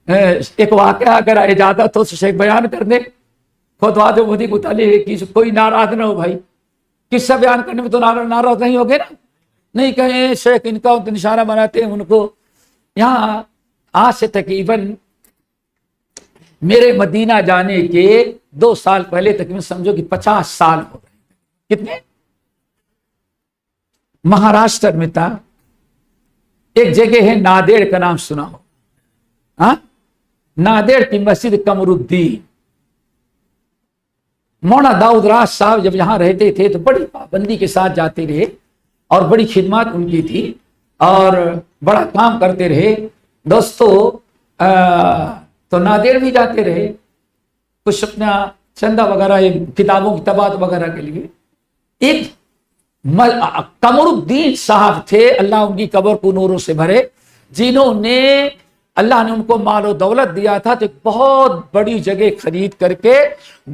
ایک واقعہ اگر اجازت ہو تو شیخ بیان کر دے. خطبات محمدی متعلق ہے کہ کوئی ناراض نہ ہو بھائی. قصہ بیان کرنے میں تو ناراض نہیں ہوگے نا؟ نہیں کہیں شیخ ان کا نشانہ بناتے ہیں ان کو. یہاں آج سے تقریباً میرے مدینہ جانے کے 2 سال پہلے تقریباً سمجھو کہ 50 سال ہو گئے. کتنے؟ مہاراشٹر میں تھا ایک جگہ ہے نادیڑ کا نام سنا ہو. نادیڑ کی مسجد قمر الدین. مولانا داؤد راز صاحب جب یہاں رہتے تھے تو بڑی پابندی کے ساتھ جاتے رہے اور بڑی خدمات ان کی تھی اور بڑا کام کرتے رہے. دوستو تو نادیڑ بھی جاتے رہے کچھ اپنا چندہ وغیرہ کتابوں کی طباعت وغیرہ کے لیے. ایک قمر الدین صاحب تھے، اللہ ان کی قبر کو نوروں سے بھرے، جنہوں نے اللہ نے ان کو مال و دولت دیا تھا تو ایک بہت بڑی جگہ خرید کر کے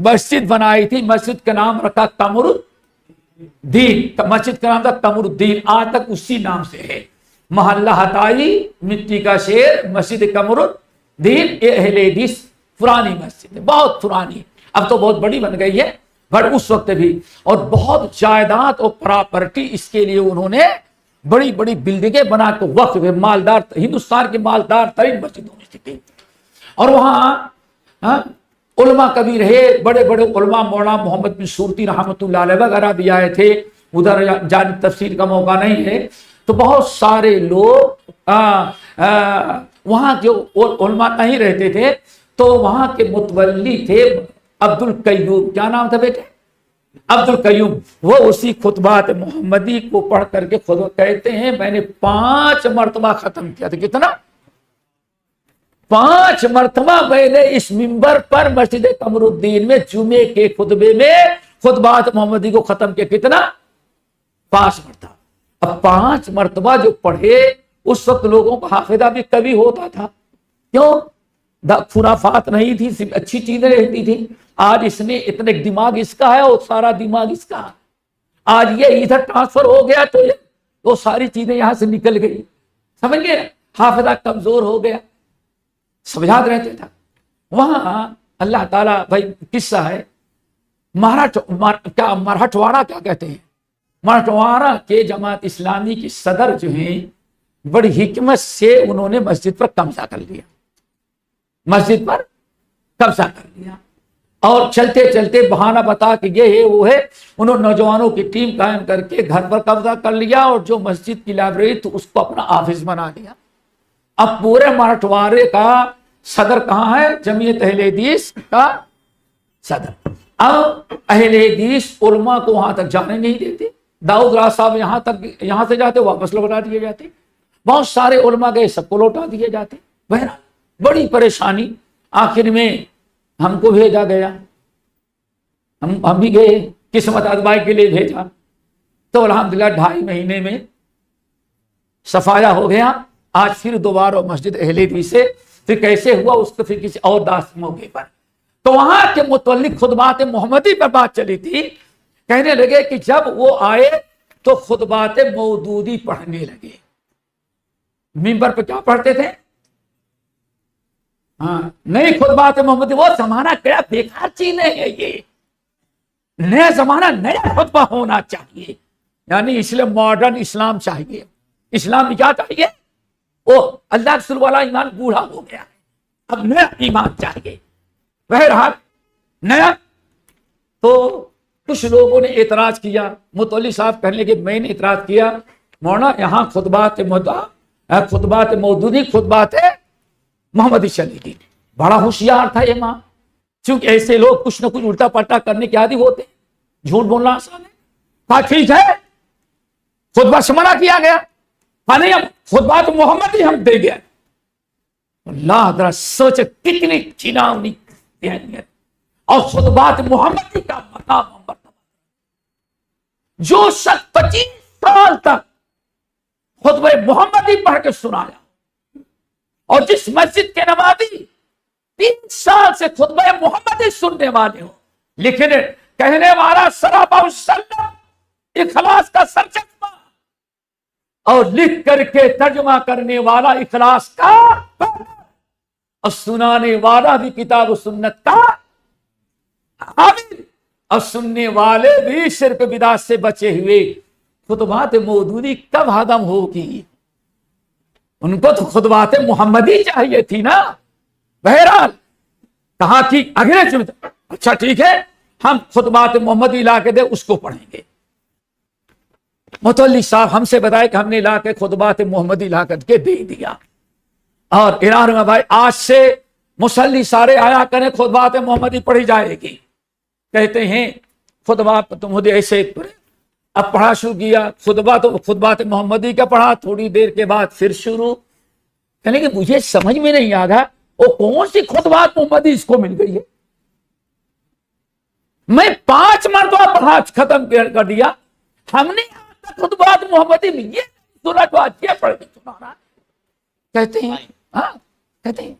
مسجد بنائی تھی. مسجد کا نام رکھا قمر الدین. مسجد کا نام تھا قمر الدین. آج تک اسی نام سے ہے. محلہ ہتائی مٹی کا شیر مسجد قمر الدین. یہ اہل حدیث پرانی مسجد ہے، بہت پرانی. اب تو بہت بڑی بن گئی ہے بٹ اس وقت بھی. اور بہت جائیداد اور پراپرٹی اس کے لیے انہوں نے بڑی بڑی بلڈنگیں بنا کے وقف مالدار، ہندوستان کی مالدار ترین مسجدوں میں سے تھی. اور وہاں علماء کبھی رہے، بڑے بڑے علماء مولانا محمد بن سورتی رحمۃ اللہ علیہ وغیرہ بھی آئے تھے. ادھر جانب تفسیر کا موقع نہیں ہے تو بہت سارے لوگ وہاں جو علماء نہیں رہتے تھے تو وہاں کے متولی تھے عبد القیوم. کیا نام تھا بیٹے؟ عبد القیوم. وہ اسی خطبات محمدی کو پڑھ کر کے خود کہتے ہیں میں نے 5 مرتبہ ختم کیا تھا. کتنا؟ 5 مرتبہ میں نے اس منبر پر مسجد قمر الدین میں جمعے کے خطبے میں خطبات محمدی کو ختم کیا. کتنا؟ 5 مرتبہ. اب 5 مرتبہ جو پڑھے اس وقت لوگوں کو حافظہ بھی کبھی ہوتا تھا. کیوں؟ خرافات نہیں تھی، صرف اچھی چیزیں رہتی تھی. آج اس نے اتنے دماغ اس کا ہے اور سارا دماغ اس کا. آج یہ ادھر ٹرانسفر ہو گیا تو وہ ساری چیزیں یہاں سے نکل گئی. سمجھ گئے؟ حافظہ کمزور ہو گیا. سمجھات رہتے تھا. وہاں اللہ تعالیٰ بھائی قصہ ہے مراٹھواڑہ کیا کہتے ہیں؟ مراٹھواڑہ کے جماعت اسلامی کی صدر جو ہیں بڑی حکمت سے انہوں نے مسجد پر قبضہ کر لیا. مسجد پر قبضہ کر لیا اور چلتے چلتے بہانہ بتا کہ یہ ہے وہ ہے. انہوں نے نوجوانوں کی ٹیم قائم کر کے گھر پر قبضہ کر لیا اور جو مسجد کی لائبریری تھی اس کو اپنا آفس بنا لیا. اب پورے مراٹھواڑے کا صدر کہاں ہے؟ جمعیت اہل حدیث کا صدر. اب اہل حدیث علماء کو وہاں تک جانے نہیں دیتے. داؤد راز صاحب یہاں سے جاتے واپس لوٹا دیے جاتے. بہت سارے علماء گئے سب کو لوٹا دیے جاتے. بہرحال بڑی پریشانی. آخر میں ہم کو بھیجا گیا، ہم بھی گئے، قسمت آزمائی کے لیے بھیجا تو الحمدللہ 2.5 مہینے میں صفایا ہو گیا. آج پھر دوبارہ مسجد اہل حدیث سے پھر کیسے ہوا اس کو پھر کسی اور داس موقع پر تو وہاں کے متعلق خطبات محمدی پر بات چلی تھی. کہنے لگے کہ جب وہ آئے تو خطبات مودودی پڑھنے لگے. منبر پہ کیا پڑھتے تھے؟ نہیں خطبات محمدی. وہ زمانہ کیا بیکار چیز ہے یہ. نیا زمانہ نیا خطبہ ہونا چاہیے. یعنی اس لیے ماڈرن اسلام چاہیے. اسلام میں کیا چاہیے؟ اللہ رسول والا ایمان بوڑھا ہو گیا ہے، اب نیا ایمان چاہیے. بہرحال نیا. تو کچھ لوگوں نے اعتراض کیا. متولی صاحب کہنے کہ میں نے اعتراض کیا مولانا یہاں خطبات مودودی خطبات محمدی چلی گئی. بڑا ہوشیار تھا امام. چونکہ ایسے لوگ کچھ نہ کچھ الٹا پلٹا کرنے کے عادی ہوتے ہیں، جھوٹ بولنا آسان ہے. کہا ٹھیک ہے خطبہ سے منع کیا گیا، نہیں اب خطبہ تو محمد ہی ہم دے گیا. اللہ ذرا سوچے کتنی چناونی ذہنیت اور خطبات محمدی کا مقام مرتبہ. جو شخص 25 سال تک خطبہ محمدی پڑھ کے سنایا اور جس مسجد کے نمازی 3 سال سے خطبہ محمدی سننے والے ہو، لیکن کہنے والا صلوات وسلم اخلاص کا سرچشمہ اور لکھ کر کے ترجمہ کرنے والا اخلاص کا اور سنانے والا بھی کتاب و سنت کا حامل اور سننے والے بھی شرک بدعت سے بچے ہوئے، خطبات مودودی کب ختم ہوگی؟ ان کو تو خطبات محمدی چاہیے تھی نا. بہرحال کہا کہ اگلے جمعے اچھا ٹھیک ہے ہم خطبات محمدی لا کے دے اس کو پڑھیں گے. متولی صاحب ہم سے بتائے کہ ہم نے لا کے خطبات محمدی لا کر کے دے دیا، اور ارادہ میں بھائی آج سے مصلی سارے آیا کریں خطبات محمدی پڑھی جائے گی. کہتے ہیں خطبات محمدی ایسے اب پڑھا شروع کیا خطبات محمدی کا پڑھا، تھوڑی دیر کے بعد پھر شروع. کہنے کہ مجھے سمجھ میں نہیں آ گیا وہ کون سی خطبات محمدی اس کو مل گئی ہے. میں 5 مرتبہ پڑھا ختم کر دیا، ہم نے خطبات محمدی میں یہ سنا تو آج یہ پڑھ کے سنا رہا. کہتے ہیں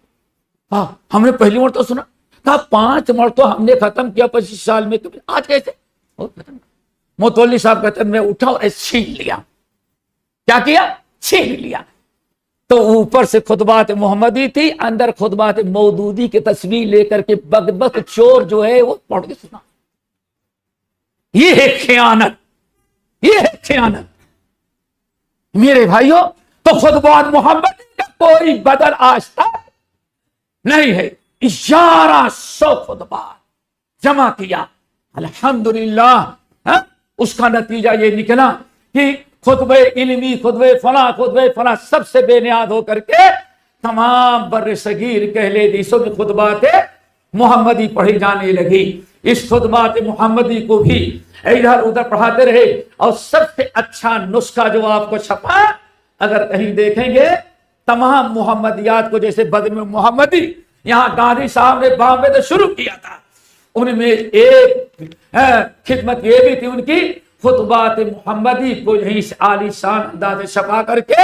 ہاں ہم نے پہلی مرتبہ سنا، کہا 5 مرتبہ ہم نے ختم کیا 25 سال میں، آج کیسے متولی صاحب کہتے ہیں میں اٹھا اور چھین لیا. کیا کیا؟ چھین لیا. تو اوپر سے خطبات محمدی تھی، اندر خطبات مودودی کی تصویر لے کر کے بدبخت چور جو ہے وہ پڑھ کے سنا. یہ ہے خیانت، یہ ہے خیانت میرے بھائیوں. تو خطبات محمدی کا کوئی بدل آج تک نہیں ہے. 1100 خطبات جمع کیا الحمدللہ. اس کا نتیجہ یہ نکلا کہ خطبہ علمی، خطبہ فلاں سب سے بے نیاز ہو کر کے تمام بر صغیر کے اہل حدیثوں میں خطبات محمدی پڑھی جانے لگی. اس خطبات محمدی کو بھی ادھر ادھر پڑھاتے رہے، اور سب سے اچھا نسخہ جو آپ کو چھپا اگر کہیں دیکھیں گے تمام محمدیات کو، جیسے بدر محمدی یہاں گاندھی صاحب نے بامبے سے شروع کیا تھا، ان میں ایک خدمت یہ بھی تھی ان کی خطبات محمدی کو یہیں سے عالی شان انداز چھپا کر کے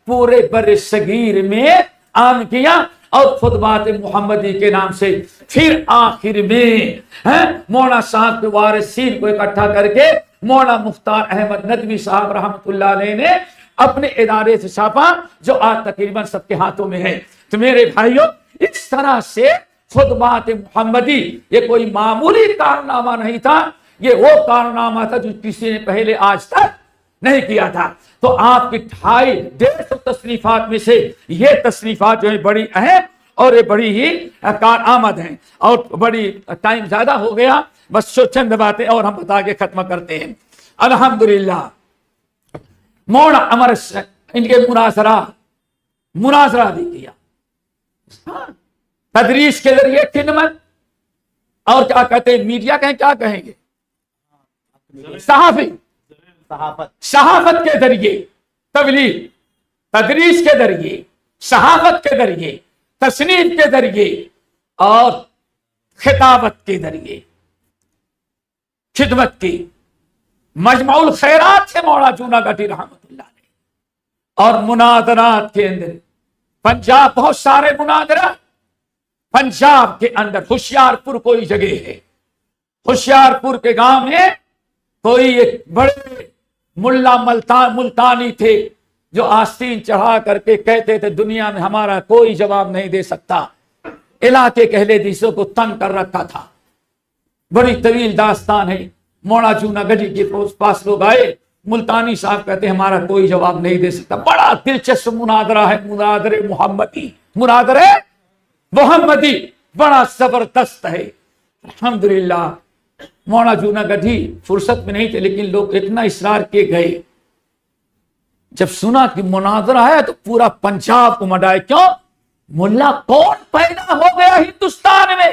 پورے بر صغیر میں عام کیا، اور خطبات محمدی کے نام سے پھر آخر میں مولانا صاحب کے وارثین کو اکٹھا کر کے مولانا مختار احمد ندوی صاحب رحمت اللہ علیہ نے اپنے ادارے سے چھاپا، جو آج تقریباً سب کے ہاتھوں میں ہے. تو میرے بھائیوں اس طرح سے خطبات محمدی یہ کوئی معمولی کارنامہ نہیں تھا، یہ وہ کارنامہ تھا جو کسی نے پہلے آج تک نہیں کیا تھا. تو آپ کی 250 تصنیفات میں سے یہ تصنیفات جو ہے بڑی اہم اور یہ بڑی ہی کارآمد ہیں. اور بڑی ٹائم زیادہ ہو گیا، بس چند باتیں اور ہم بتا کے ختم کرتے ہیں. الحمدللہ مولانا امر ان کے مناظرہ بھی کیا، تدریس کے ذریعے خدمت، اور کیا کہتے ہیں میڈیا کہیں کیا کہیں گے صحافت کے ذریعے تبلیغ، تدریس کے ذریعے، صحافت کے ذریعے، تصنیف کے ذریعے اور خطابت کے ذریعے خدمت کی. مجمع الخیرات سے مولانا جوناگڈھی رحمت اللہ علیہ، اور مناظرات کے اندر پنجاب بہت سارے مناظرات. پنجاب کے اندر ہوشیارپور کوئی جگہ ہے، ہوشیارپور کے گاؤں میں کوئی ایک بڑے ملا ملتانی تھے جو آستین چڑھا کر کے کہتے تھے دنیا میں ہمارا کوئی جواب نہیں دے سکتا. علاقے کے اہل حدیثوں کو تنگ کر رکھا تھا. بڑی طویل داستان ہے. مولانا جوناگڈھی کے پاس لوگ آئے، ملتانی صاحب کہتے ہیں ہمارا کوئی جواب نہیں دے سکتا. بڑا دلچسپ مناظرہ ہے، مناظرے محمدی، مناظرے محمدی بڑا زبردست ہے. الحمدللہ مولانا جوناگڈھی فرصت میں نہیں تھے، لیکن لوگ اتنا اصرار کے گئے. جب سنا کہ مناظرہ ہے تو پورا پنجاب کو مڈائے. کیوں؟ ملا کون پیدا ہو گیا ہندوستان میں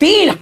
3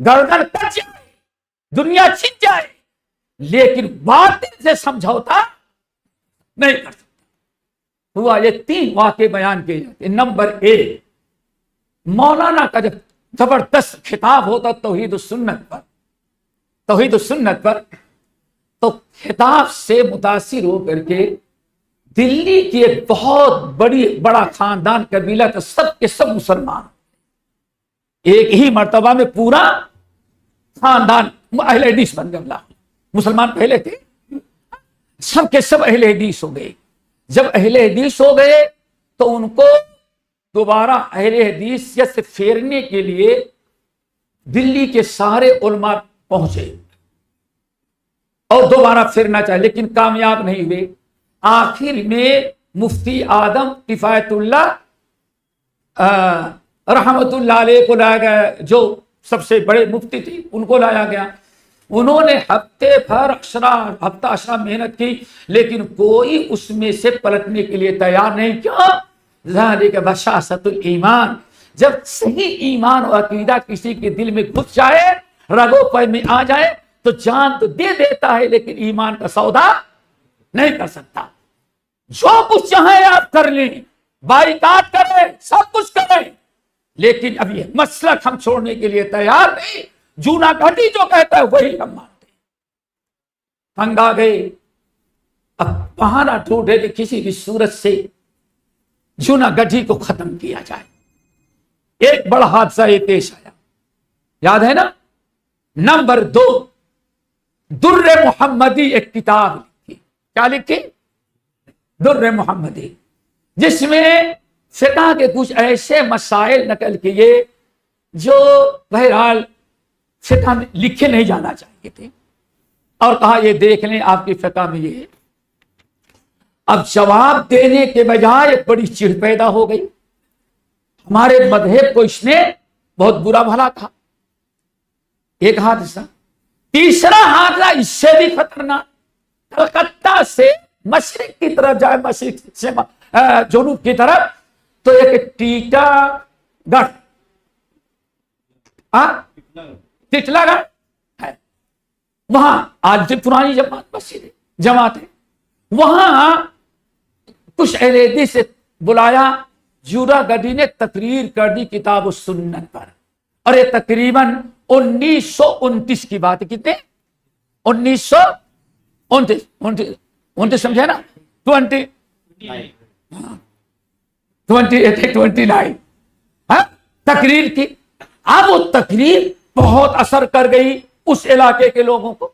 گردن کٹ جائے، دنیا چھن جائے، لیکن باطل سے سمجھوتا نہیں کر سکتا۔ ہوا یہ 3 واقعے بیان کیے جاتے۔ نمبر 1، مولانا کا جب زبردست خطاب ہوتا توحید و سنت پر، تو خطاب سے متاثر ہو کر کے دلی کی ایک بہت بڑا خاندان قبیلہ کا سب کے سب مسلمان، ایک ہی مرتبہ میں پورا خاندان اہل حدیث بن گیا۔ مسلمان پہلے تھے، سب کے سب اہل حدیث ہو گئے۔ جب اہل حدیث ہو گئے تو ان کو دوبارہ اہل حدیثیت سے پھیرنے کے لیے دلی کے سارے علماء پہنچے اور دوبارہ پھرنا چاہے، لیکن کامیاب نہیں ہوئے۔ آخر میں مفتی اعظم کفایت اللہ رحمت اللہ علیہ کو لایا گیا، جو سب سے بڑے مفتی تھی، ان کو لایا گیا۔ انہوں نے ہفتہ اشرا محنت کی، لیکن کوئی اس میں سے پلٹنے کے لیے تیار نہیں۔ کیوں؟ ذالک بشاشۃ الایمان، جب صحیح ایمان و عقیدہ کسی کے دل میں گھس جائے، رگوں پے میں آ جائے، تو جان تو دے دیتا ہے لیکن ایمان کا سودا نہیں کر سکتا۔ جو کچھ چاہیں آپ کر لیں، بائیکاٹ کریں، سب کچھ کریں، لیکن اب یہ مسلک ہم چھوڑنے کے لیے تیار نہیں۔ جونا گھٹی جو کہتا ہے وہی ہم مانتے ہیں۔ تنگ آ گئے، اب بہانہ ڈھونڈے کہ کسی بھی صورت سے جونا گٹھی کو ختم کیا جائے۔ ایک بڑا حادثہ یہ پیش آیا، یاد ہے نا؟ نمبر 2، در محمدی ایک کتاب لکھی۔ کیا لکھی؟ در محمدی، جس میں فقہ کے کچھ ایسے مسائل نقل کیے جو بہرحال فقہ میں لکھے نہیں جانا چاہیے تھے، اور کہا یہ دیکھ لیں آپ کی فقہ میں یہ ہے۔ اب جواب دینے کے بجائے ایک بڑی چڑ پیدا ہو گئی، ہمارے مذہب کو اس نے بہت برا بھلا کہا۔ ایک حادثہ، تیسرا حادثہ اس سے بھی خطرناک، کلکتہ سے مشرق کی طرف جائے، مشرق سے جنوب کی طرف، تو ایک ٹیٹا گڑھ، ٹٹلا گڑھ ہے، وہاں آج بھی پرانی جماعت ہے، وہاں کچھ اہل حدیث سے بلایا، جورا گڈی نے تقریر کر دی کتاب و سنت پر، اور یہ تقریباً 1929 کی بات ہے۔ کتنے؟ 1929 سمجھے نا؟ 29 تقریر کی۔ اب وہ تقریر بہت اثر کر گئی اس علاقے کے لوگوں کو،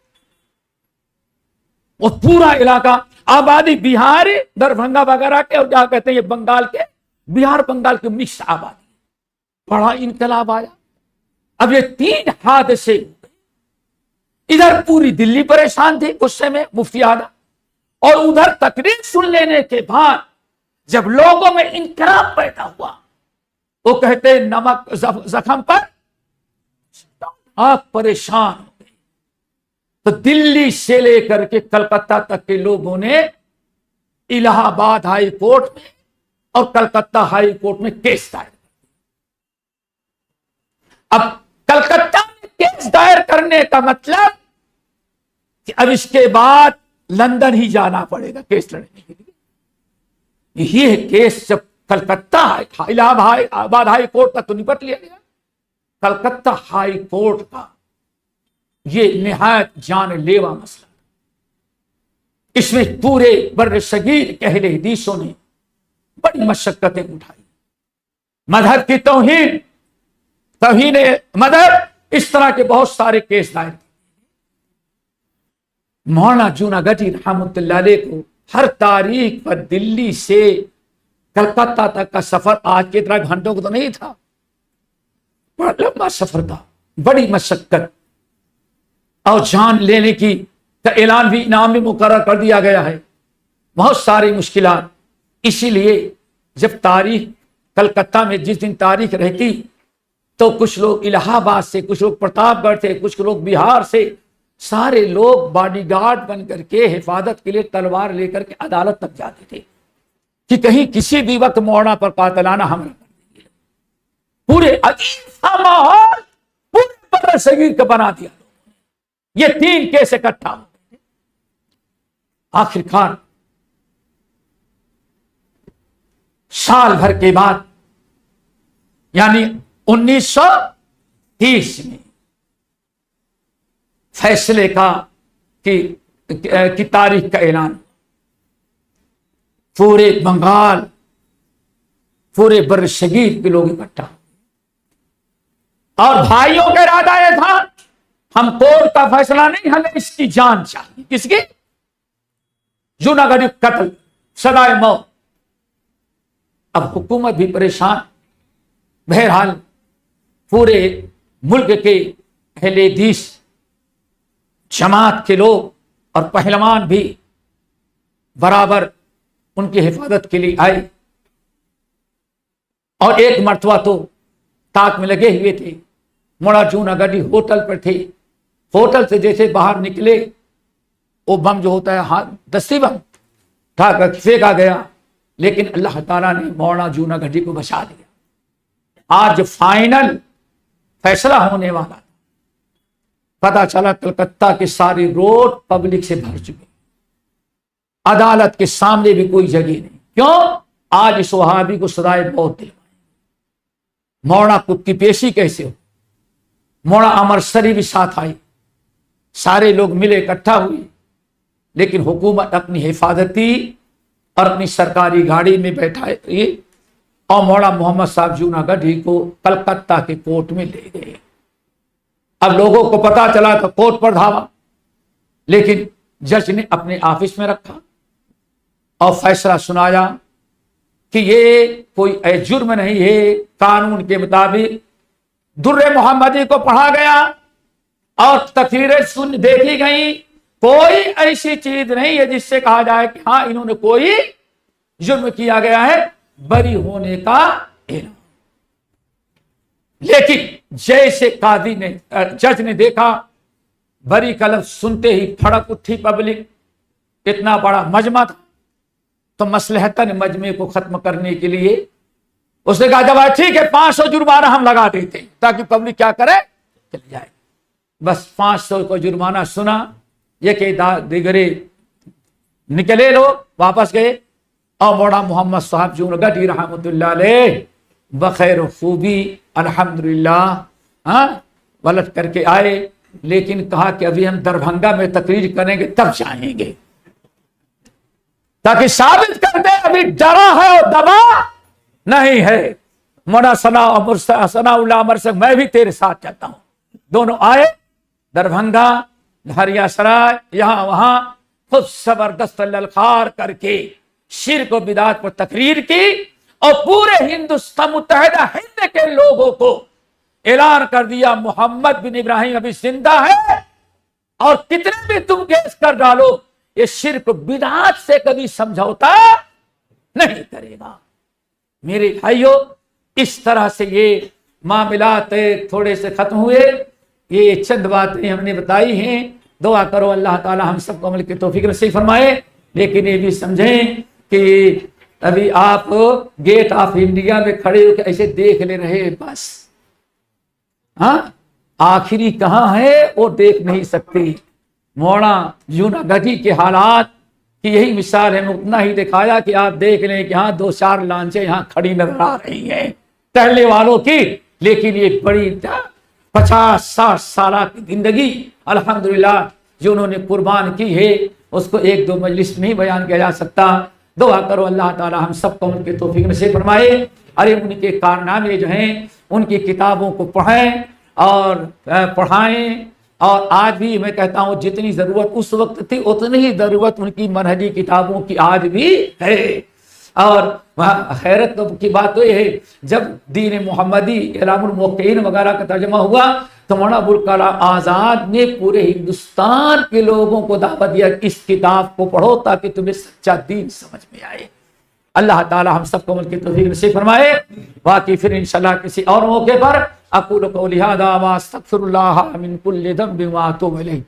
وہ پورا علاقہ آبادی بہار دربھنگا وغیرہ کے، اور کیا کہتے ہیں یہ بنگال کے، بہار بنگال کے مکس آبادی، بڑا انقلاب آیا۔ اب یہ 3 حادثے، ادھر پوری دلی پریشان تھی غصے میں مفتی اعظم، اور ادھر تقریر سن لینے کے بعد جب لوگوں میں انقلاب پیدا ہوا، وہ کہتے نمک زخم پر آپ پریشان ہو گئے، تو دلی سے لے کر کے کلکتہ تک کے لوگوں نے الہ آباد ہائی کورٹ میں اور کلکتہ ہائی کورٹ میں کیس دائر کیا۔ اب کلکتہ میں کیس دائر کرنے کا مطلب کہ اب اس کے بعد لندن ہی جانا پڑے گا کیس لڑنے کے لیے۔ یہ کیس جب کلکتہ الہ آباد ہائی کورٹ تک تو نپٹ لیا گیا، کلکتہ ہائی کورٹ کا یہ نہایت جان لیوا مسئلہ، اس میں پورے بر صغیر کے اہل حدیثوں نے بڑی مشقتیں اٹھائی، مذہب کی توہین مذہب، اس طرح کے بہت سارے کیس دائر۔ مولانا جونا گٹھی رحمۃ اللہ علیہ کو ہر تاریخ پر دلی سے کلکتہ تک کا سفر آج کی طرح گھنٹوں کو تو نہیں تھا، بڑا لمبا سفر تھا، بڑی مشقت، اور جان لینے کی کا اعلان بھی، انعام بھی مقرر کر دیا گیا ہے، بہت ساری مشکلات۔ اسی لیے جب تاریخ کلکتہ میں جس دن تاریخ رہتی تو کچھ لوگ الہ آباد سے، کچھ لوگ پرتاپ گڑھ سے، کچھ لوگ بہار سے، سارے لوگ باڈی گارڈ بن کر کے حفاظت کے لیے تلوار لے کر کے عدالت تک جاتے تھے کہ کہیں کسی بھی وقت مولانا پر قاتلانہ حملہ کر دیں گے۔ پورے عجیب سا ماحول پورے بر بر صغیر کا بنا دیا. یہ 3 کیس اکٹھا ہو گئے. آخر کار سال بھر کے بعد یعنی 1930 میں فیصلے کی تاریخ کا اعلان. پورے بنگال پورے بر صغیر کے لوگ اکٹھا اور بھائیوں کا ارادہ یہ تھا ہم کورٹ کا فیصلہ نہیں, ہمیں اس کی جان چاہیے. کس کی؟ جوناگڑھ قتل سزائے موت. اب حکومت بھی پریشان. بہرحال پورے ملک کے اہل حدیث جماعت کے لوگ اور پہلوان بھی برابر ان کی حفاظت کے لیے آئے. اور ایک مرتبہ تو تاک میں لگے ہوئے تھے. موڑا جوناگڑھ ہوٹل پر تھے. ہوٹل سے جیسے باہر نکلے وہ بم جو ہوتا ہے دستی بم اٹھا کر پھینکا گیا, لیکن اللہ تعالیٰ نے موڑا جوناگڑھ کو بچا دیا. آج فائنل فیصلہ ہونے والا تھا. پتا چلا کلکتہ کے سارے روڈ پبلک سے بھر چکے. عدالت کے سامنے بھی کوئی جگہ نہیں. کیوں؟ آج اس وہابی کو سزائے موت دلوائے. موڑا کی پیشی کیسے ہو؟ موڑا امرسری بھی ساتھ آئی. سارے لوگ ملے اکٹھا ہوئے, لیکن حکومت اپنی حفاظتی اور اپنی سرکاری گاڑی میں بیٹھائے اور موڑا محمد صاحب جوناگڑھی کو کلکتہ کے کورٹ میں لے گئے. اب لوگوں کو پتا چلا تو کورٹ پر دھاوا, لیکن جج نے اپنے آفس میں رکھا اور فیصلہ سنایا کہ یہ کوئی جرم نہیں ہے. قانون کے مطابق در محمدی کو پڑھا گیا اور تقریریں دیکھی گئی. کوئی ایسی چیز نہیں ہے جس سے کہا جائے کہ ہاں انہوں نے کوئی جرم کیا گیا ہے. بری ہونے کا اعلان. لیکن جیسے قاضی نے جج نے دیکھا بری کا لفظ سنتے ہی پھڑک اٹھی پبلک. اتنا بڑا مجمع تھا تو مصلحتاً مجمع کو ختم کرنے کے لیے اس نے کہا جب ٹھیک ہے 500 جرمانہ ہم لگا دیتے ہیں تاکہ پبلک کیا کرے, چل جائے. بس 500 کو جرمانہ سنا. یہ کہ دیگرے نکلے لوگ واپس گئے اور موڑا محمد صاحب جوناگڑھی رحمۃ اللہ علیہ بخیر و خوبی الحمدللہ ولد کر کے آئے. لیکن کہا کہ ابھی ہم دربھنگا میں تقریر کریں گے تب جائیں گے, تاکہ ثابت کر دیں ابھی ڈرا ہے اور دبا نہیں ہے. مولانا ثناء اللہ امر سے میں بھی تیرے ساتھ چلتا ہوں. دونوں آئے دربھنگا لہریا سرائے یہاں وہاں خوب زبردست للکار کر کے شرک و بدعت پر تقریر کی اور پورے ہندوستان متحدہ ہند کے لوگوں کو اعلان کر دیا محمد بن ابراہیم ابھی زندہ ہے اور کتنے بھی تم کیس کر ڈالو یہ شرک و بدعت سے کبھی سمجھوتا نہیں کرے گا. میرے بھائیوں اس طرح سے یہ معاملات تھوڑے سے ختم ہوئے. یہ چند باتیں ہم نے بتائی ہیں. دعا کرو اللہ تعالی ہم سب کو عمل کی توفیق نصیب فرمائے. لیکن یہ بھی سمجھیں کہ ابھی آپ گیٹ آف انڈیا میں کھڑے ہو کے ایسے دیکھ لے رہے بس, آخری کہاں ہے وہ دیکھ نہیں سکتے. موڑا جوناگڑھی کے حالات کی یہی مثال ہے. میں اتنا ہی دکھایا کہ آپ دیکھ لیں کہ ہاں 2-4 لانچیں یہاں کھڑی نظر آ رہی ہیں ٹہلنے والوں کی. لیکن یہ بڑی 50-60 سالہ کی زندگی الحمدللہ جو انہوں نے قربان کی ہے اس کو 1-2 مجلس میں نہیں بیان کیا جا سکتا. دعا کرو اللہ تعالی ہم سب کو ان کے توفیق نصیب فرمائے. ارے ان کے کارنامے جو ہیں ان کی کتابوں کو پڑھیں اور پڑھائیں. اور آج بھی میں کہتا ہوں جتنی ضرورت اس وقت تھی اتنی ہی ضرورت ان کی منہجی کتابوں کی آج بھی ہے. اور حیرت کی بات تو یہ ہے جب دین محمدی اعلام الموقعین وغیرہ کا ترجمہ ہوا تو مولانا ابوالکلام آزاد نے پورے ہندوستان کے لوگوں کو دعوت دیا اس کتاب کو پڑھو تاکہ تمہیں سچا دین سمجھ میں آئے. اللہ تعالی ہم سب کو عمل کی توفیق نصیب فرمائے. باقی پھر انشاءاللہ کسی اور موقع پر اقول قولی ھذا واستغفر اللہ من کل ذنب واتوب الیہ.